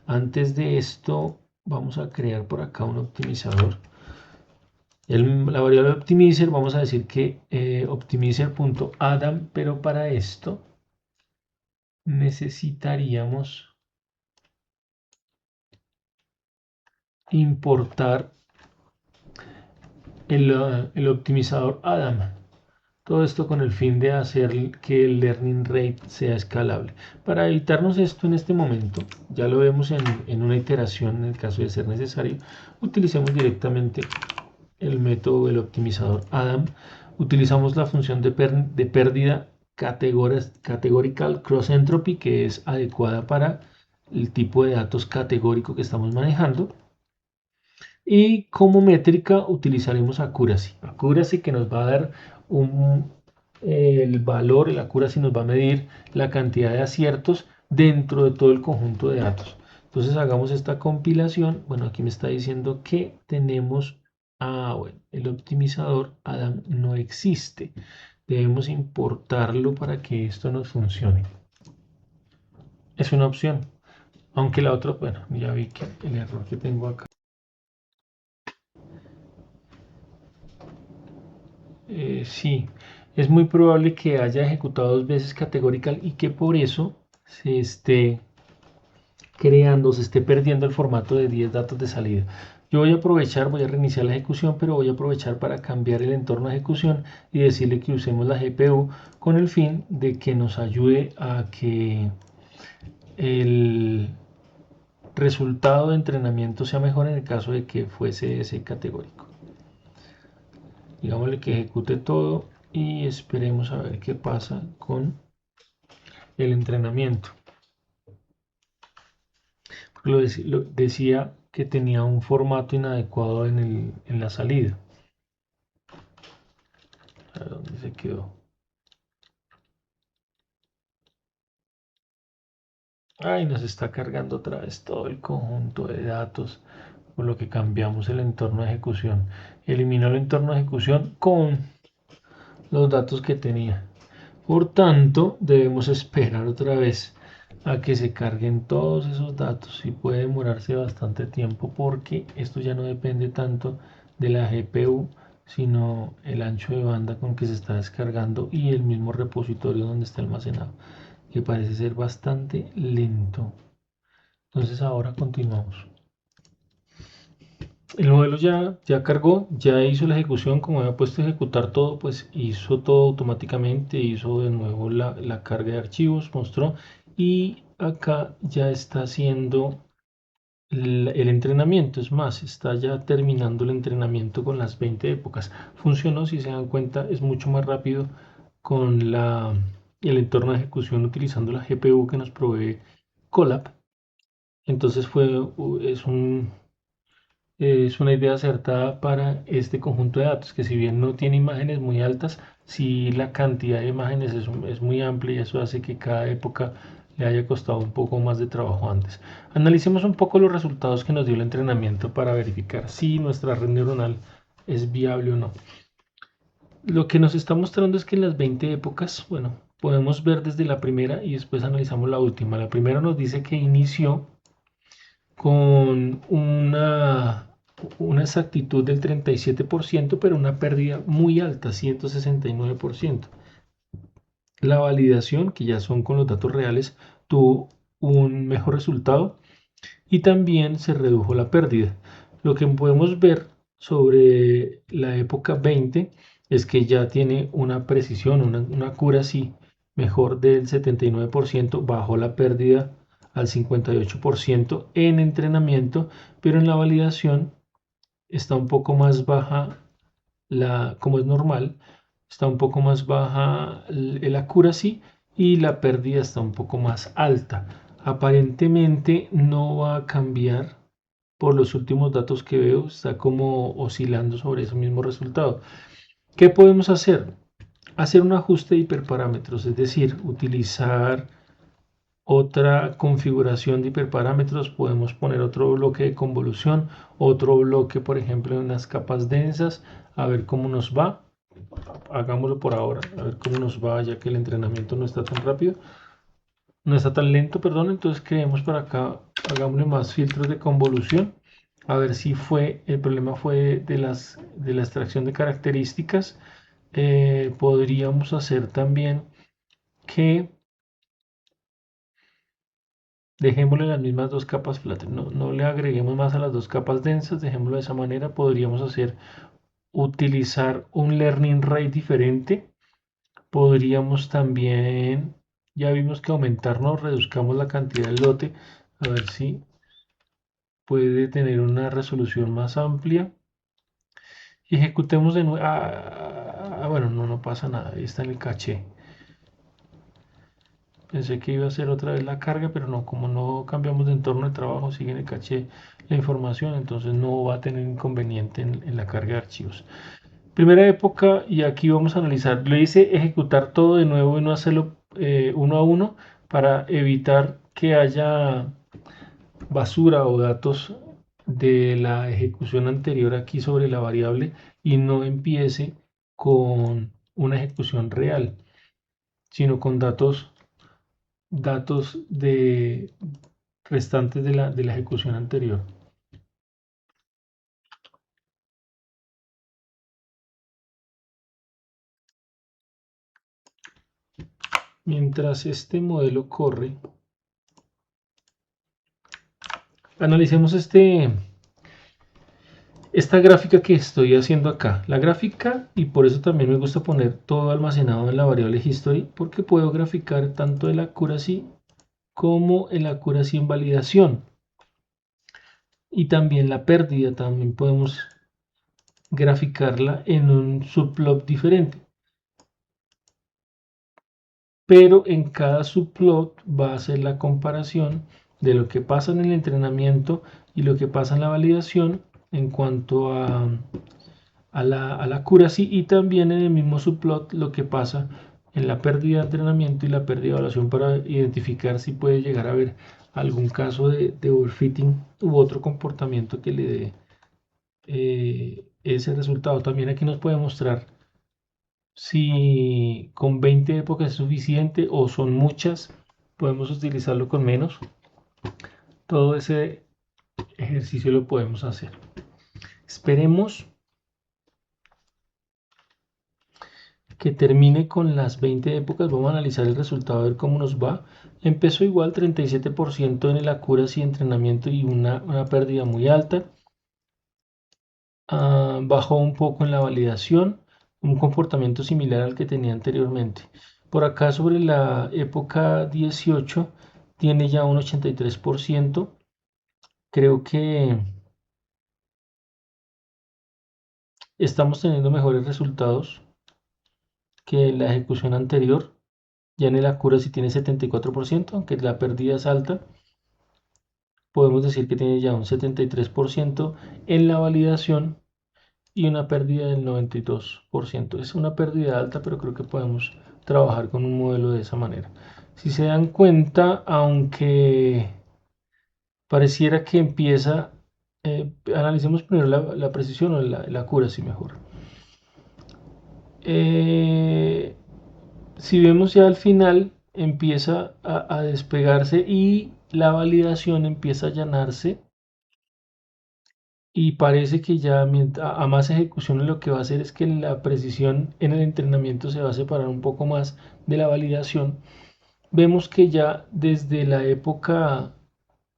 Antes de esto, vamos a crear por acá un optimizador. La variable optimizer, vamos a decir que optimizer.adam, pero para esto necesitaríamos importar el optimizador Adam. Todo esto con el fin de hacer que el learning rate sea escalable. Para evitarnos esto en este momento, ya lo vemos en una iteración en el caso de ser necesario, utilicemos directamente el método del optimizador Adam. Utilizamos la función de pérdida categorical cross entropy, que es adecuada para el tipo de datos categórico que estamos manejando. Y como métrica utilizaremos accuracy. Accuracy que nos va a dar el valor, el accuracy nos va a medir la cantidad de aciertos dentro de todo el conjunto de datos. Entonces hagamos esta compilación. Bueno, aquí me está diciendo que tenemos, bueno, el optimizador Adam no existe. Debemos importarlo para que esto nos funcione. Es una opción. Aunque la otra, bueno, ya vi que el error que tengo acá. Sí, es muy probable que haya ejecutado dos veces categorical y que por eso se esté creando, se esté perdiendo el formato de 10 datos de salida. Yo voy a aprovechar, voy a reiniciar la ejecución, pero voy a aprovechar para cambiar el entorno de ejecución y decirle que usemos la GPU con el fin de que nos ayude a que el resultado de entrenamiento sea mejor en el caso de que fuese ese categórico. Digámosle que ejecute todo y esperemos a ver qué pasa con el entrenamiento. Decía que tenía un formato inadecuado en la salida. ¿A dónde se quedó? Ay, nos está cargando otra vez todo el conjunto de datos, por lo que cambiamos el entorno de ejecución. Eliminó el entorno de ejecución con los datos que tenía. Por tanto, debemos esperar otra vez a que se carguen todos esos datos y puede demorarse bastante tiempo porque esto ya no depende tanto de la GPU, sino el ancho de banda con que se está descargando y el mismo repositorio donde está almacenado, que parece ser bastante lento. Entonces ahora continuamos. El modelo ya cargó, ya hizo la ejecución. Como había puesto a ejecutar todo, pues hizo todo automáticamente, hizo de nuevo la carga de archivos, mostró, y acá ya está haciendo el entrenamiento. Es más, está ya terminando el entrenamiento con las 20 épocas. Funcionó, si se dan cuenta, es mucho más rápido con el entorno de ejecución utilizando la GPU que nos provee Colab. Entonces es es una idea acertada para este conjunto de datos, que si bien no tiene imágenes muy altas, si la cantidad de imágenes es muy amplia y eso hace que cada época le haya costado un poco más de trabajo antes. Analicemos un poco los resultados que nos dio el entrenamiento para verificar si nuestra red neuronal es viable o no. Lo que nos está mostrando es que en las 20 épocas, bueno, podemos ver desde la primera y después analizamos la última. La primera nos dice que inició con una exactitud del 37%, pero una pérdida muy alta, 169%. La validación, que ya son con los datos reales, tuvo un mejor resultado y también se redujo la pérdida. Lo que podemos ver sobre la época 20 es que ya tiene una precisión, una accuracy mejor del 79%, bajó la pérdida al 58% en entrenamiento, pero en la validación está un poco más baja, como es normal, está un poco más baja el accuracy y la pérdida está un poco más alta. Aparentemente no va a cambiar por los últimos datos que veo, está como oscilando sobre ese mismo resultado. ¿Qué podemos hacer? Hacer un ajuste de hiperparámetros, es decir, utilizar otra configuración de hiperparámetros. Podemos poner otro bloque de convolución, otro bloque, por ejemplo, en las capas densas, a ver cómo nos va. Hagámoslo por ahora, a ver cómo nos va, ya que el entrenamiento no está tan rápido, no está tan lento, perdón. Entonces creemos por acá, hagámosle más filtros de convolución, a ver si el problema fue de la extracción de características. Podríamos hacer también que dejémosle las mismas dos capas flatten, no le agreguemos más a las dos capas densas, dejémoslo de esa manera. Podríamos utilizar un learning rate diferente. Podríamos también, ya vimos que aumentarnos, reduzcamos la cantidad del lote, a ver si puede tener una resolución más amplia. Y ejecutemos de nuevo. Bueno, no pasa nada, ahí está en el caché. Pensé que iba a ser otra vez la carga, pero no, como no cambiamos de entorno de trabajo, sigue en el caché la información, entonces no va a tener inconveniente en la carga de archivos. Primera época, y aquí vamos a analizar. Le dice ejecutar todo de nuevo y no hacerlo uno a uno para evitar que haya basura o datos de la ejecución anterior aquí sobre la variable y no empiece con una ejecución real, sino con datos restantes de la ejecución anterior. Mientras este modelo corre, analicemos esta gráfica que estoy haciendo acá. La gráfica, y por eso también me gusta poner todo almacenado en la variable history, porque puedo graficar tanto el accuracy como el accuracy en validación. Y también la pérdida, también podemos graficarla en un subplot diferente. Pero en cada subplot va a ser la comparación de lo que pasa en el entrenamiento y lo que pasa en la validación en cuanto a la accuracy, y también en el mismo subplot lo que pasa en la pérdida de entrenamiento y la pérdida de evaluación, para identificar si puede llegar a haber algún caso de overfitting u otro comportamiento que le dé ese resultado. También aquí nos puede mostrar si con 20 épocas es suficiente o son muchas, podemos utilizarlo con menos. Todo ese ejercicio lo podemos hacer. Esperemos que termine con las 20 épocas. Vamos a analizar el resultado, a ver cómo nos va. Empezó igual, 37% en el accuracy y entrenamiento y una pérdida muy alta. Bajó un poco en la validación, un comportamiento similar al que tenía anteriormente. Por acá sobre la época 18 tiene ya un 83%. Creo que estamos teniendo mejores resultados que la ejecución anterior. Ya en el accuracy tiene 74%, aunque la pérdida es alta. podemos decir que tiene ya un 73% en la validación y una pérdida del 92%. Es una pérdida alta, pero creo que podemos trabajar con un modelo de esa manera. Si se dan cuenta, aunque pareciera que empieza, analicemos primero la precisión o la accuracy mejor. Si vemos ya al final, empieza a despegarse y la validación empieza a allanarse y parece que ya a más ejecuciones lo que va a hacer es que la precisión en el entrenamiento se va a separar un poco más de la validación. Vemos que ya desde la época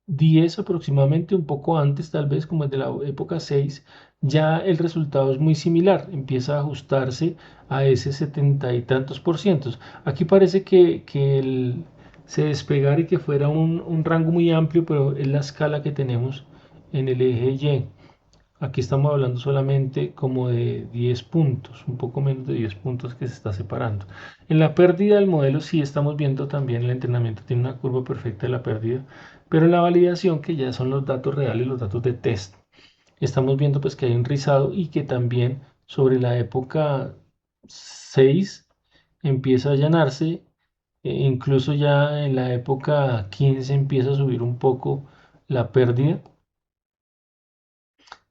10 aproximadamente, un poco antes tal vez como desde la época 6, ya el resultado es muy similar, empieza a ajustarse a ese 70 y tantos por ciento. Aquí parece que se despegara y que fuera un rango muy amplio, pero es la escala que tenemos en el eje Y. Aquí estamos hablando solamente como de 10 puntos, un poco menos de 10 puntos que se está separando. En la pérdida del modelo sí estamos viendo también el entrenamiento tiene una curva perfecta de la pérdida, pero en la validación, que ya son los datos reales, los datos de test, estamos viendo pues que hay un rizado y que también sobre la época 6 empieza a allanarse, incluso ya en la época 15 empieza a subir un poco la pérdida,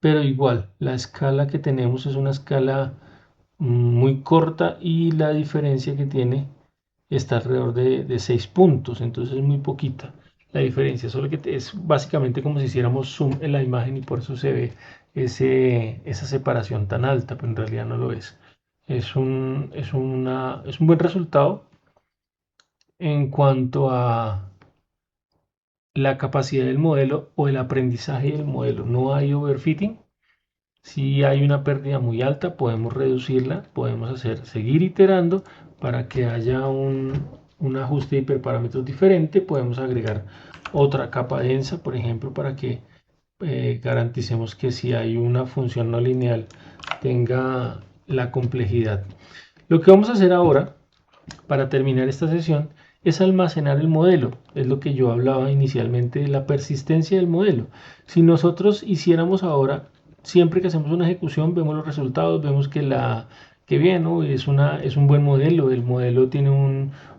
pero igual, la escala que tenemos es una escala muy corta y la diferencia que tiene está alrededor de 6 puntos, entonces es muy poquita la diferencia, solo que es básicamente como si hiciéramos zoom en la imagen y por eso se ve esa separación tan alta, pero en realidad no lo es. Es un buen resultado en cuanto a la capacidad del modelo o el aprendizaje del modelo. No hay overfitting. Si hay una pérdida muy alta, podemos reducirla, podemos seguir iterando para que haya un ajuste de hiperparámetros diferente. Podemos agregar otra capa densa, por ejemplo, para que garanticemos que si hay una función no lineal tenga la complejidad. Lo que vamos a hacer ahora, para terminar esta sesión, es almacenar el modelo. Es lo que yo hablaba inicialmente de la persistencia del modelo. Si nosotros hiciéramos ahora, siempre que hacemos una ejecución, vemos los resultados, vemos que bien, ¿no? Es un buen modelo, el modelo tiene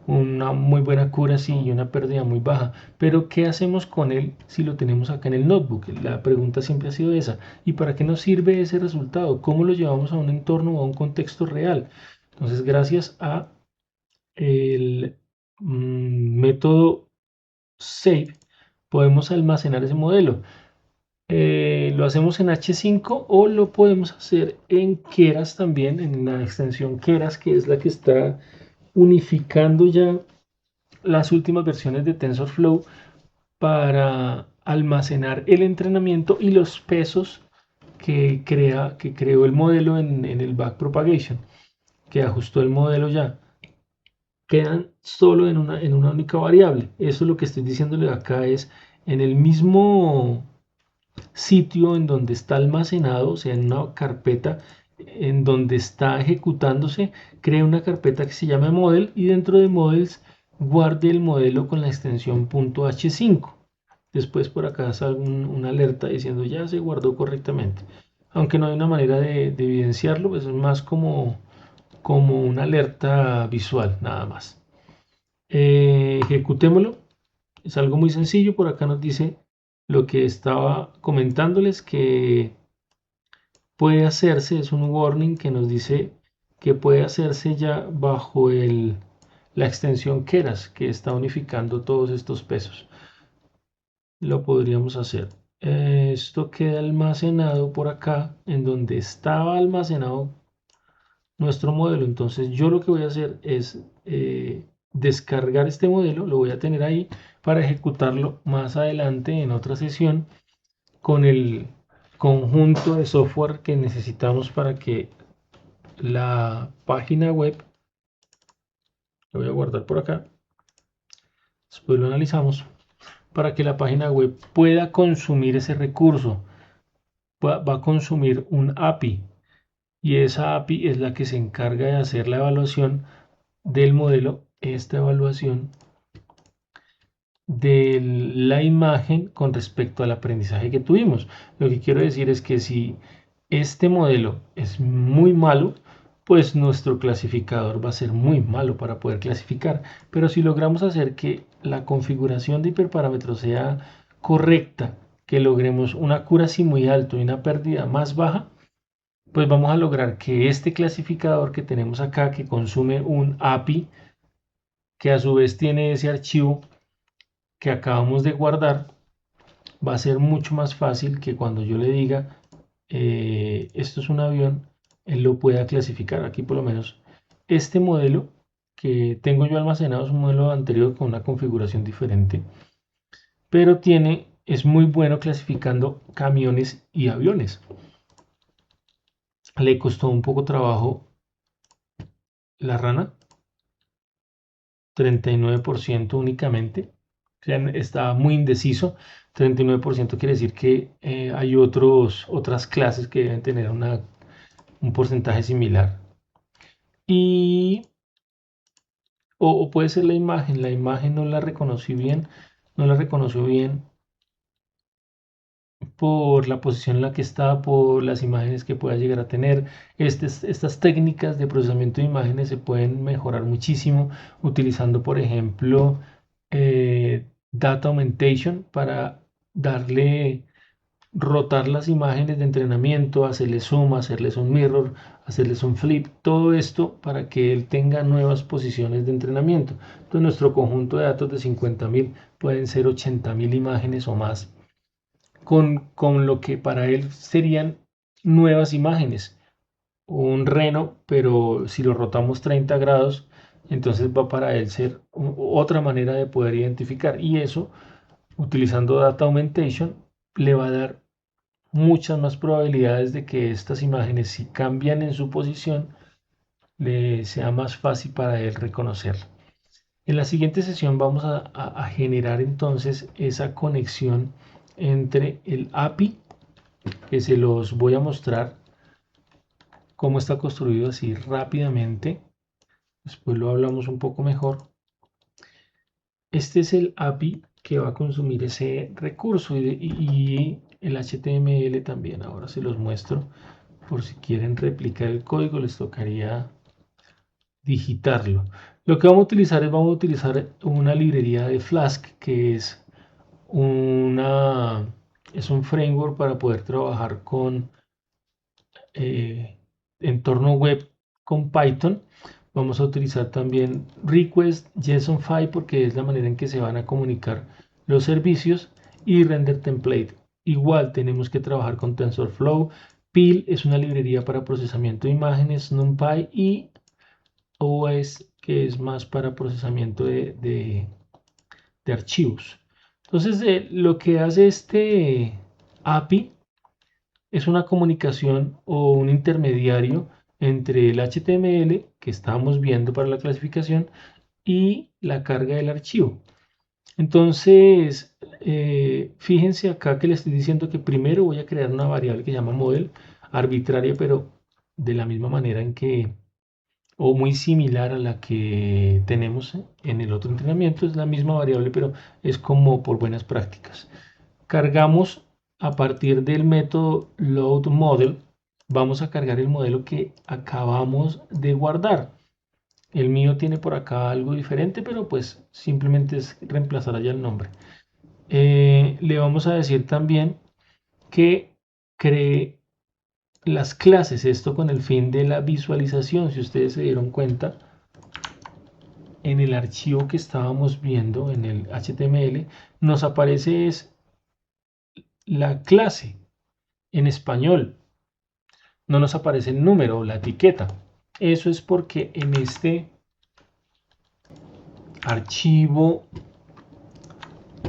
una muy buena accuracy y una pérdida muy baja. Pero ¿qué hacemos con él si lo tenemos acá en el notebook? La pregunta siempre ha sido esa. ¿Y para qué nos sirve ese resultado? ¿Cómo lo llevamos a un entorno o a un contexto real? Entonces, gracias a el método save, podemos almacenar ese modelo. Lo hacemos en H5 o lo podemos hacer en Keras también, en la extensión Keras, que es la que está unificando ya las últimas versiones de TensorFlow para almacenar el entrenamiento y los pesos que creó el modelo en el backpropagation, que ajustó el modelo ya. Quedan solo en una única variable. Eso lo que estoy diciéndole acá es en el mismo sitio en donde está almacenado, o sea, en una carpeta en donde está ejecutándose, crea una carpeta que se llama model y dentro de models guarde el modelo con la extensión .h5. Después por acá sale una alerta diciendo ya se guardó correctamente. Aunque no hay una manera de evidenciarlo, pues es más como una alerta visual, nada más. Ejecutémoslo. Es algo muy sencillo. Por acá nos dice lo que estaba comentándoles que puede hacerse. Es un warning que nos dice que puede hacerse ya bajo la extensión Keras, que está unificando todos estos pesos. Lo podríamos hacer. Esto queda almacenado por acá, en donde estaba almacenado nuestro modelo. Entonces yo lo que voy a hacer es descargar este modelo, lo voy a tener ahí para ejecutarlo más adelante en otra sesión con el conjunto de software que necesitamos para que la página web, lo voy a guardar por acá, después lo analizamos, para que la página web pueda consumir ese recurso. Va a consumir un API y esa API es la que se encarga de hacer la evaluación del modelo. Esta evaluación de la imagen con respecto al aprendizaje que tuvimos. Lo que quiero decir es que si este modelo es muy malo, pues nuestro clasificador va a ser muy malo para poder clasificar. Pero si logramos hacer que la configuración de hiperparámetros sea correcta, que logremos una accuracy muy alta y una pérdida más baja, pues vamos a lograr que este clasificador que tenemos acá, que consume un API, que a su vez tiene ese archivo que acabamos de guardar, va a ser mucho más fácil que cuando yo le diga esto es un avión, él lo pueda clasificar. Aquí por lo menos este modelo que tengo yo almacenado es un modelo anterior con una configuración diferente, pero es muy bueno clasificando camiones y aviones. Le costó un poco trabajo la rana, 39% únicamente. O sea, estaba muy indeciso. 39% quiere decir que hay otras clases que deben tener un porcentaje similar. Y, o puede ser la imagen no la reconocí bien, no la reconoció bien por la posición en la que está, por las imágenes que pueda llegar a tener. Estas técnicas de procesamiento de imágenes se pueden mejorar muchísimo utilizando, por ejemplo, Data Augmentation para darle, rotar las imágenes de entrenamiento, hacerle zoom, hacerles un mirror, hacerles un flip, todo esto para que él tenga nuevas posiciones de entrenamiento. Entonces nuestro conjunto de datos de 50.000 pueden ser 80.000 imágenes o más con lo que para él serían nuevas imágenes. Un reno, pero si lo rotamos 30 grados, entonces va para él ser otra manera de poder identificar. Y eso, utilizando Data Augmentation, le va a dar muchas más probabilidades de que estas imágenes, si cambian en su posición, le sea más fácil para él reconocerla. En la siguiente sesión vamos a generar entonces esa conexión entre el API, que se los voy a mostrar cómo está construido así rápidamente. Después lo hablamos un poco mejor. Este es el API que va a consumir ese recurso y el HTML también. Ahora se los muestro por si quieren replicar el código, les tocaría digitarlo. Lo que vamos a utilizar una librería de Flask, que una, es un framework para poder trabajar con entorno web con Python. Vamos a utilizar también request, JSON-File porque es la manera en que se van a comunicar los servicios, y render template. Igual tenemos que trabajar con TensorFlow. Pil es una librería para procesamiento de imágenes, NumPy, y OS, que es más para procesamiento de archivos. Entonces, lo que hace este API es una comunicación o un intermediario entre el HTML que estábamos viendo para la clasificación y la carga del archivo. Entonces, fíjense acá que le estoy diciendo que primero voy a crear una variable que se llama model, arbitraria, pero de la misma manera en que, o muy similar a la que tenemos en el otro entrenamiento, es la misma variable, pero es como por buenas prácticas. Cargamos a partir del método loadModel, vamos a cargar el modelo que acabamos de guardar. El mío tiene por acá algo diferente, pero pues simplemente es reemplazar allá el nombre. Le vamos a decir también que cree las clases, esto con el fin de la visualización. Si ustedes se dieron cuenta, en el archivo que estábamos viendo en el HTML nos aparece la clase en español, no nos aparece el número o la etiqueta. Eso es porque en este archivo,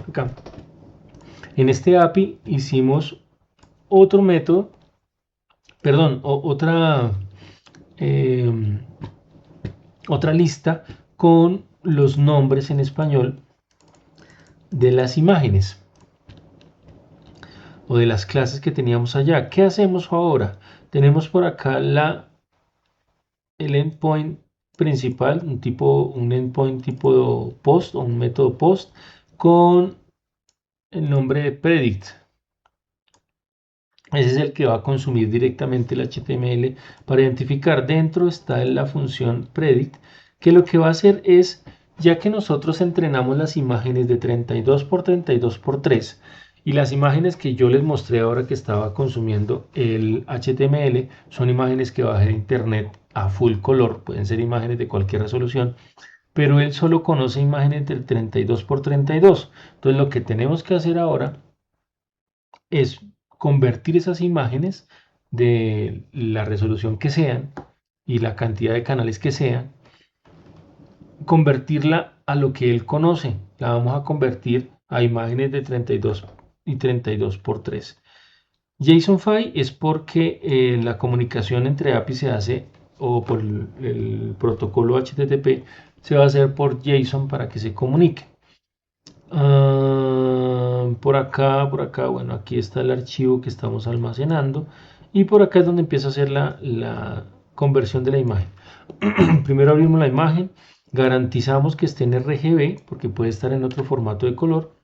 acá, en este API hicimos otro método, perdón, eh, otra lista con los nombres en español de las imágenes o de las clases que teníamos allá. ¿Qué hacemos ahora? Tenemos por acá el endpoint principal, un endpoint tipo post o un método post, con el nombre de predict. Ese es el que va a consumir directamente el HTML para identificar. Dentro está la función predict, que lo que va a hacer es, ya que nosotros entrenamos las imágenes de 32 por 32 por 3 y las imágenes que yo les mostré ahora que estaba consumiendo el HTML son imágenes que bajé de internet a full color, pueden ser imágenes de cualquier resolución, pero él solo conoce imágenes del 32 por 32. Entonces lo que tenemos que hacer ahora es convertir esas imágenes de la resolución que sean y la cantidad de canales que sean, convertirla a lo que él conoce. La vamos a convertir a imágenes de 32 y 32 por 3. JSONFI es porque la comunicación entre API se hace, o por el protocolo HTTP, se va a hacer por JSON para que se comunique. Por acá, bueno, aquí está el archivo que estamos almacenando y por acá es donde empieza a hacer la conversión de la imagen. Primero abrimos la imagen, garantizamos que esté en RGB porque puede estar en otro formato de color.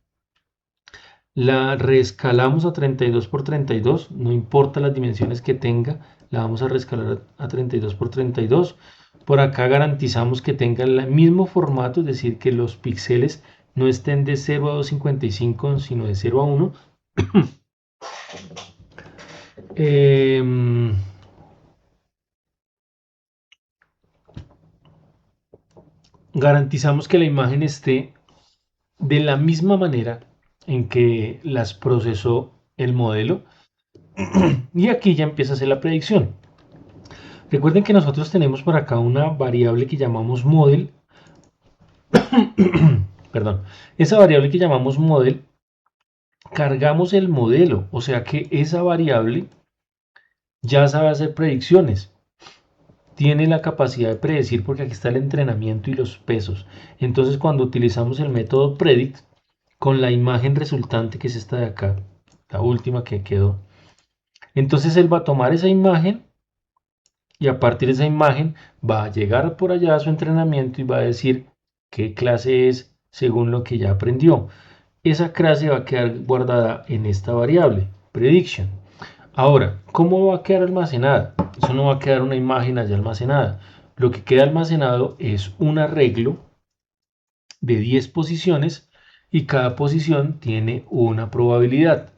La reescalamos a 32 por 32, no importa las dimensiones que tenga, la vamos a reescalar a 32 por 32. Por acá garantizamos que tenga el mismo formato, es decir, que los píxeles no estén de 0 a 255, sino de 0 a 1. Garantizamos que la imagen esté de la misma manera en que las procesó el modelo. Y aquí ya empieza a hacer la predicción. Recuerden que nosotros tenemos por acá una variable que llamamos model. Perdón. Esa variable que llamamos model, cargamos el modelo, o sea que esa variable ya sabe hacer predicciones. Tiene la capacidad de predecir porque aquí está el entrenamiento y los pesos. Entonces cuando utilizamos el método predict con la imagen resultante, que es esta de acá, la última que quedó, entonces él va a tomar esa imagen y a partir de esa imagen va a llegar por allá a su entrenamiento y va a decir qué clase es según lo que ya aprendió. Esa clase va a quedar guardada en esta variable, prediction. Ahora, ¿cómo va a quedar almacenada? Eso no va a quedar una imagen allá almacenada. Lo que queda almacenado es un arreglo de 10 posiciones y cada posición tiene una probabilidad.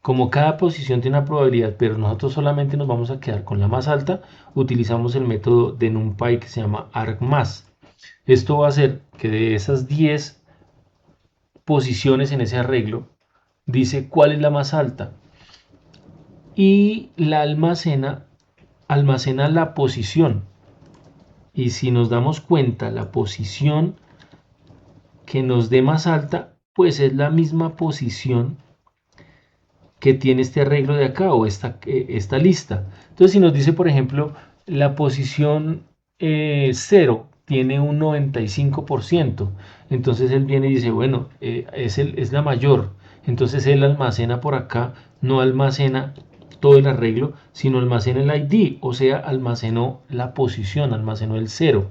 Como cada posición tiene una probabilidad, pero nosotros solamente nos vamos a quedar con la más alta, utilizamos el método de NumPy que se llama argmax. Esto va a hacer que de esas 10 posiciones en ese arreglo, dice cuál es la más alta y la almacena la posición. Y si nos damos cuenta, la posición que nos dé más alta, pues es la misma posición que tiene este arreglo de acá o esta lista. Entonces, si nos dice, por ejemplo, la posición 0 tiene un 95%, entonces él viene y dice, bueno, es la mayor. Entonces él almacena por acá, no almacena todo el arreglo, sino almacena el ID, o sea, almacenó la posición, almacenó el 0.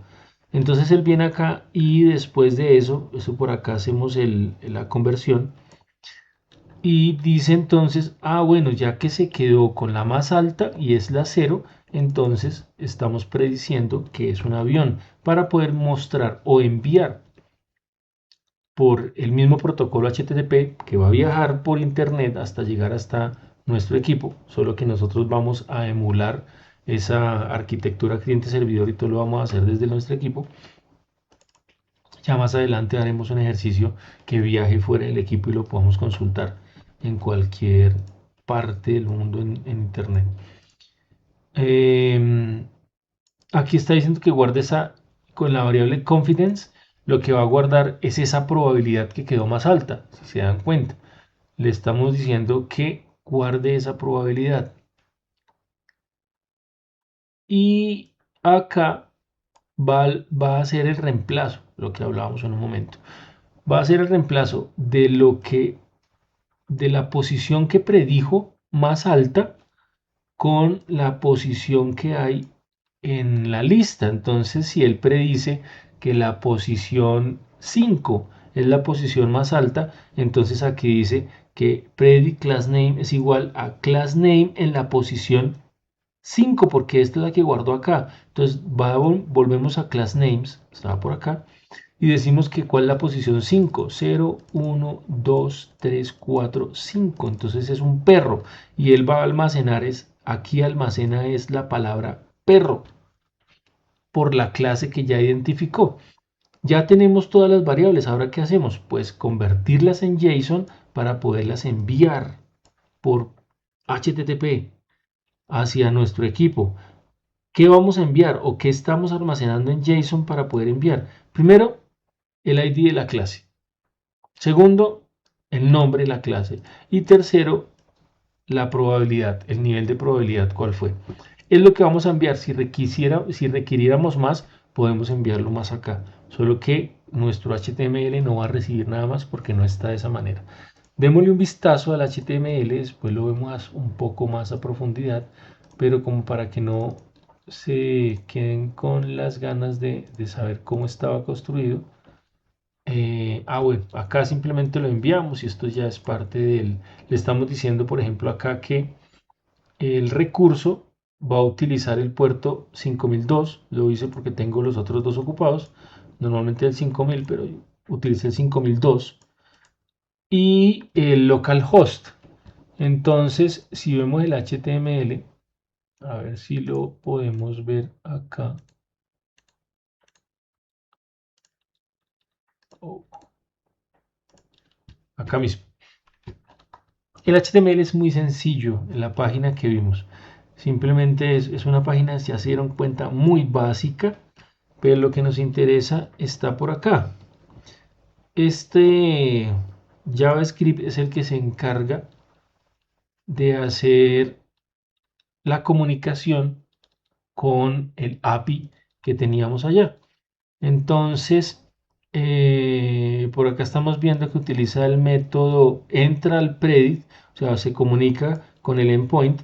Entonces él viene acá y después de eso por acá hacemos la conversión y dice entonces, bueno, ya que se quedó con la más alta y es la 0, entonces estamos prediciendo que es un avión para poder mostrar o enviar por el mismo protocolo HTTP que va a viajar por internet hasta llegar hasta nuestro equipo, solo que nosotros vamos a emular esa arquitectura cliente-servidor y todo lo vamos a hacer desde nuestro equipo. Ya más adelante haremos un ejercicio que viaje fuera del equipo y lo podamos consultar en cualquier parte del mundo en internet. Aquí está diciendo que guarde con la variable confidence, lo que va a guardar es esa probabilidad que quedó más alta, si se dan cuenta. Le estamos diciendo que guarde esa probabilidad. Y acá va a hacer el reemplazo, lo que hablábamos en un momento. Va a ser el reemplazo de la posición que predijo más alta con la posición que hay en la lista. Entonces, si él predice que la posición 5 es la posición más alta, entonces aquí dice que predict class name es igual a class name en la posición 5, porque esta es la que guardo acá. Entonces volvemos a class names, estaba por acá, y decimos que cuál es la posición 5, 0, 1, 2, 3, 4, 5. Entonces es un perro y él va a almacenar, aquí almacena es la palabra perro por la clase que ya identificó. Ya tenemos todas las variables, ahora ¿qué hacemos? Pues convertirlas en JSON para poderlas enviar por HTTP hacia nuestro equipo. ¿Qué vamos a enviar o qué estamos almacenando en JSON para poder enviar? Primero, el ID de la clase. Segundo, el nombre de la clase. Y tercero, la probabilidad, el nivel de probabilidad, cuál fue. Es lo que vamos a enviar. Si requiriéramos más, podemos enviarlo más acá. Solo que nuestro HTML no va a recibir nada más porque no está de esa manera. Démosle un vistazo al HTML, después lo vemos un poco más a profundidad, pero como para que no se queden con las ganas de saber cómo estaba construido. Bueno, acá simplemente lo enviamos y esto ya es parte del... Le estamos diciendo, por ejemplo, acá que el recurso va a utilizar el puerto 5002. Lo hice porque tengo los otros dos ocupados. Normalmente el 5000, pero utilicé el 5002. Y el localhost. Entonces, si vemos el HTML, a ver si lo podemos ver acá. Oh, acá mismo. El HTML es muy sencillo en la página que vimos. Simplemente es una página, ya se dieron cuenta, muy básica, pero lo que nos interesa está por acá. Este JavaScript es el que se encarga de hacer la comunicación con el API que teníamos allá. Entonces, por acá estamos viendo que utiliza el método entra al predict, o sea, se comunica con el endpoint,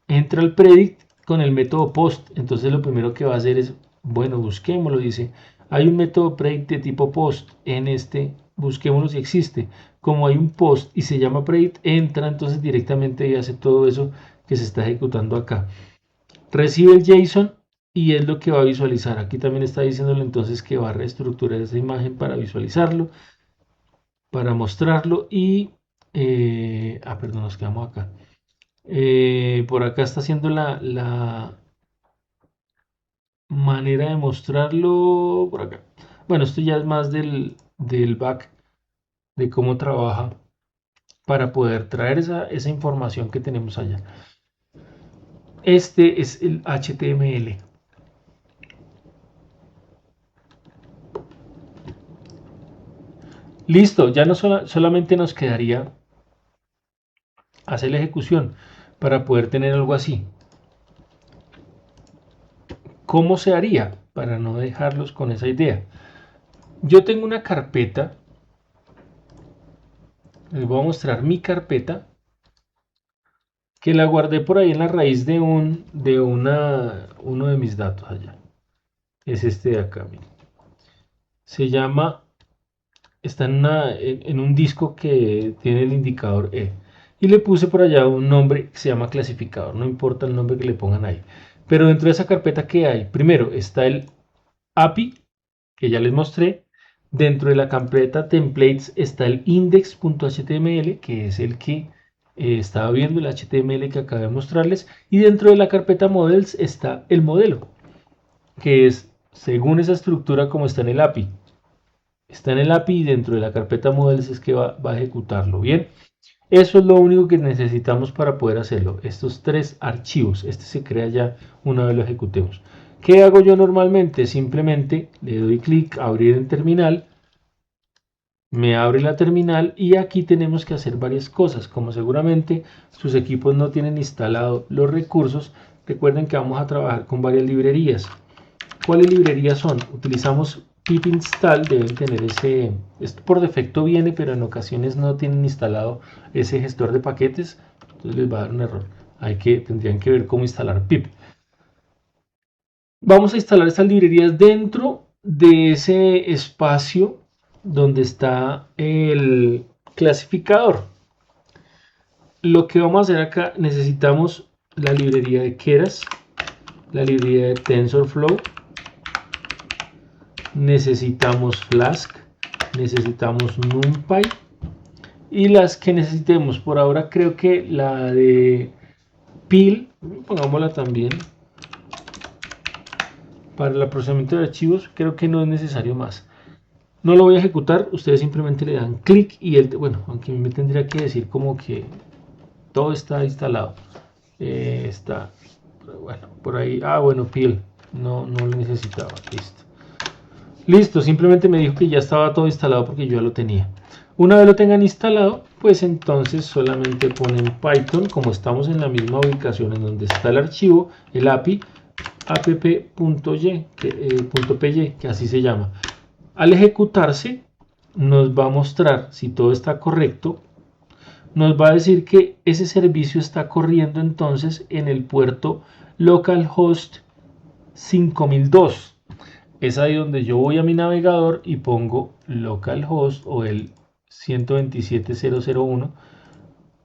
entra al predict con el método post. Entonces lo primero que va a hacer es, bueno, busquémoslo, dice, hay un método predict de tipo post en este, busquémoslo si existe. Como hay un post y se llama predict, entra entonces directamente y hace todo eso que se está ejecutando acá. Recibe el JSON y es lo que va a visualizar. Aquí también está diciéndole entonces que va a reestructurar esa imagen para visualizarlo, para mostrarlo y... perdón, nos quedamos acá. Por acá está haciendo la manera de mostrarlo por acá. Bueno, esto ya es más del back, de cómo trabaja para poder traer esa información que tenemos allá. Este es el HTML. Listo, ya no solamente nos quedaría hacer la ejecución para poder tener algo así. ¿Cómo se haría? Para no dejarlos con esa idea. Yo tengo una carpeta. Les voy a mostrar mi carpeta que la guardé por ahí en la raíz de uno de mis datos allá. Es este de acá. Miren. Se llama, está en un disco que tiene el indicador E. Y le puse por allá un nombre que se llama clasificador. No importa el nombre que le pongan ahí. Pero dentro de esa carpeta, ¿qué hay? Primero está el API, que ya les mostré. Dentro de la carpeta templates está el index.html, que es el que estaba viendo, el HTML que acabé de mostrarles. Y dentro de la carpeta models está el modelo, que es según esa estructura como está en el API. Está en el API y dentro de la carpeta models es que va a ejecutarlo. Bien, eso es lo único que necesitamos para poder hacerlo. Estos tres archivos. Este se crea ya una vez lo ejecutemos. ¿Qué hago yo normalmente? Simplemente le doy clic a abrir en terminal. Me abre la terminal y aquí tenemos que hacer varias cosas. Como seguramente sus equipos no tienen instalado los recursos, recuerden que vamos a trabajar con varias librerías. ¿Cuáles librerías son? Utilizamos pip install, deben tener esto por defecto viene, pero en ocasiones no tienen instalado ese gestor de paquetes, entonces les va a dar un error. Tendrían que ver cómo instalar pip. Vamos a instalar estas librerías dentro de ese espacio donde está el clasificador. Lo que vamos a hacer acá, necesitamos la librería de Keras, la librería de TensorFlow, necesitamos Flask, necesitamos NumPy y las que necesitemos. Por ahora creo que la de Pil, pongámosla también. Para el procesamiento de archivos creo que no es necesario más. No lo voy a ejecutar, ustedes simplemente le dan clic y bueno, aunque me tendría que decir como que todo está instalado. Está, bueno, por ahí, bueno, Pil, no lo necesitaba, listo. Listo, simplemente me dijo que ya estaba todo instalado porque yo ya lo tenía. Una vez lo tengan instalado, pues entonces solamente ponen Python, como estamos en la misma ubicación en donde está el archivo, el API, app.py, que así se llama. Al ejecutarse, nos va a mostrar si todo está correcto. Nos va a decir que ese servicio está corriendo entonces en el puerto localhost 5002. Es ahí donde yo voy a mi navegador y pongo localhost o el 127.0.0.1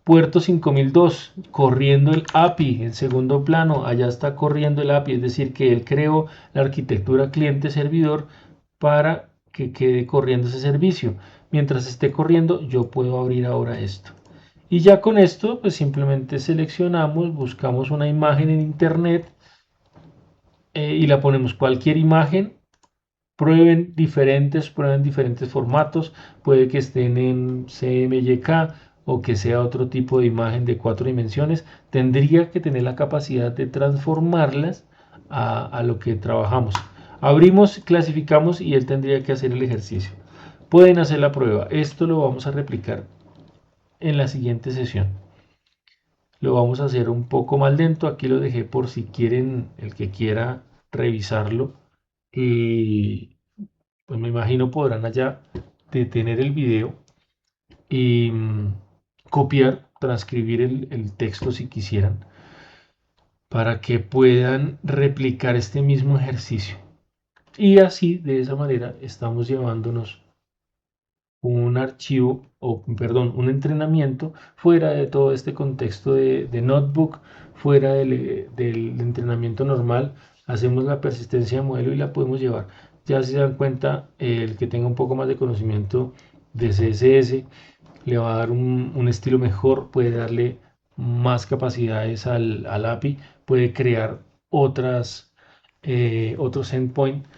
puerto 5002 corriendo el API en segundo plano. Allá está corriendo el API, es decir que él creó la arquitectura cliente-servidor para que quede corriendo ese servicio. Mientras esté corriendo, yo puedo abrir ahora esto. Y ya con esto, pues simplemente seleccionamos, buscamos una imagen en internet y la ponemos cualquier imagen. Prueben diferentes formatos, puede que estén en CMYK o que sea otro tipo de imagen de 4 dimensiones. Tendría que tener la capacidad de transformarlas a lo que trabajamos. Abrimos, clasificamos y él tendría que hacer el ejercicio. Pueden hacer la prueba. Esto lo vamos a replicar en la siguiente sesión. Lo vamos a hacer un poco más lento. Aquí lo dejé por si quieren, el que quiera revisarlo. Y pues me imagino podrán allá detener el video y copiar, transcribir el texto si quisieran, para que puedan replicar este mismo ejercicio. Y así, de esa manera, estamos llevándonos un archivo, o perdón, un entrenamiento fuera de todo este contexto de notebook, fuera del entrenamiento normal. Hacemos la persistencia de modelo y la podemos llevar. Ya si se dan cuenta, el que tenga un poco más de conocimiento de CSS le va a dar un estilo mejor, puede darle más capacidades al API, puede crear otros endpoints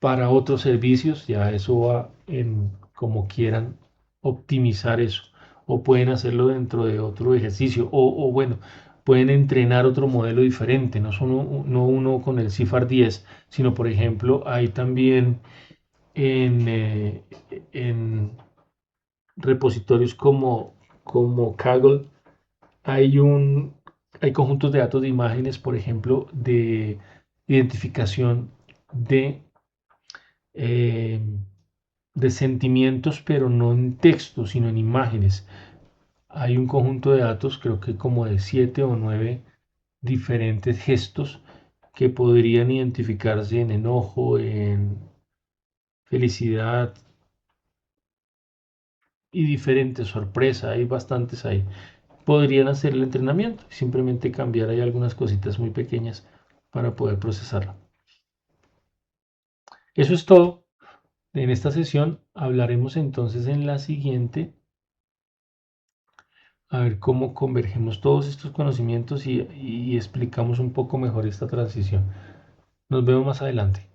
para otros servicios, ya eso va en como quieran optimizar eso, o pueden hacerlo dentro de otro ejercicio, o bueno, pueden entrenar otro modelo diferente, no uno con el CIFAR 10, sino por ejemplo, hay también en repositorios como Kaggle, hay, hay conjuntos de datos de imágenes, por ejemplo, de identificación de eh, de sentimientos, pero no en texto, sino en imágenes. Hay un conjunto de datos, creo que como de 7 o 9 diferentes gestos que podrían identificarse en enojo, en felicidad y diferentes, sorpresa, hay bastantes ahí. Podrían hacer el entrenamiento, simplemente cambiar ahí algunas cositas muy pequeñas para poder procesarlo. Eso es todo. En esta sesión hablaremos entonces en la siguiente a ver cómo convergemos todos estos conocimientos y explicamos un poco mejor esta transición. Nos vemos más adelante.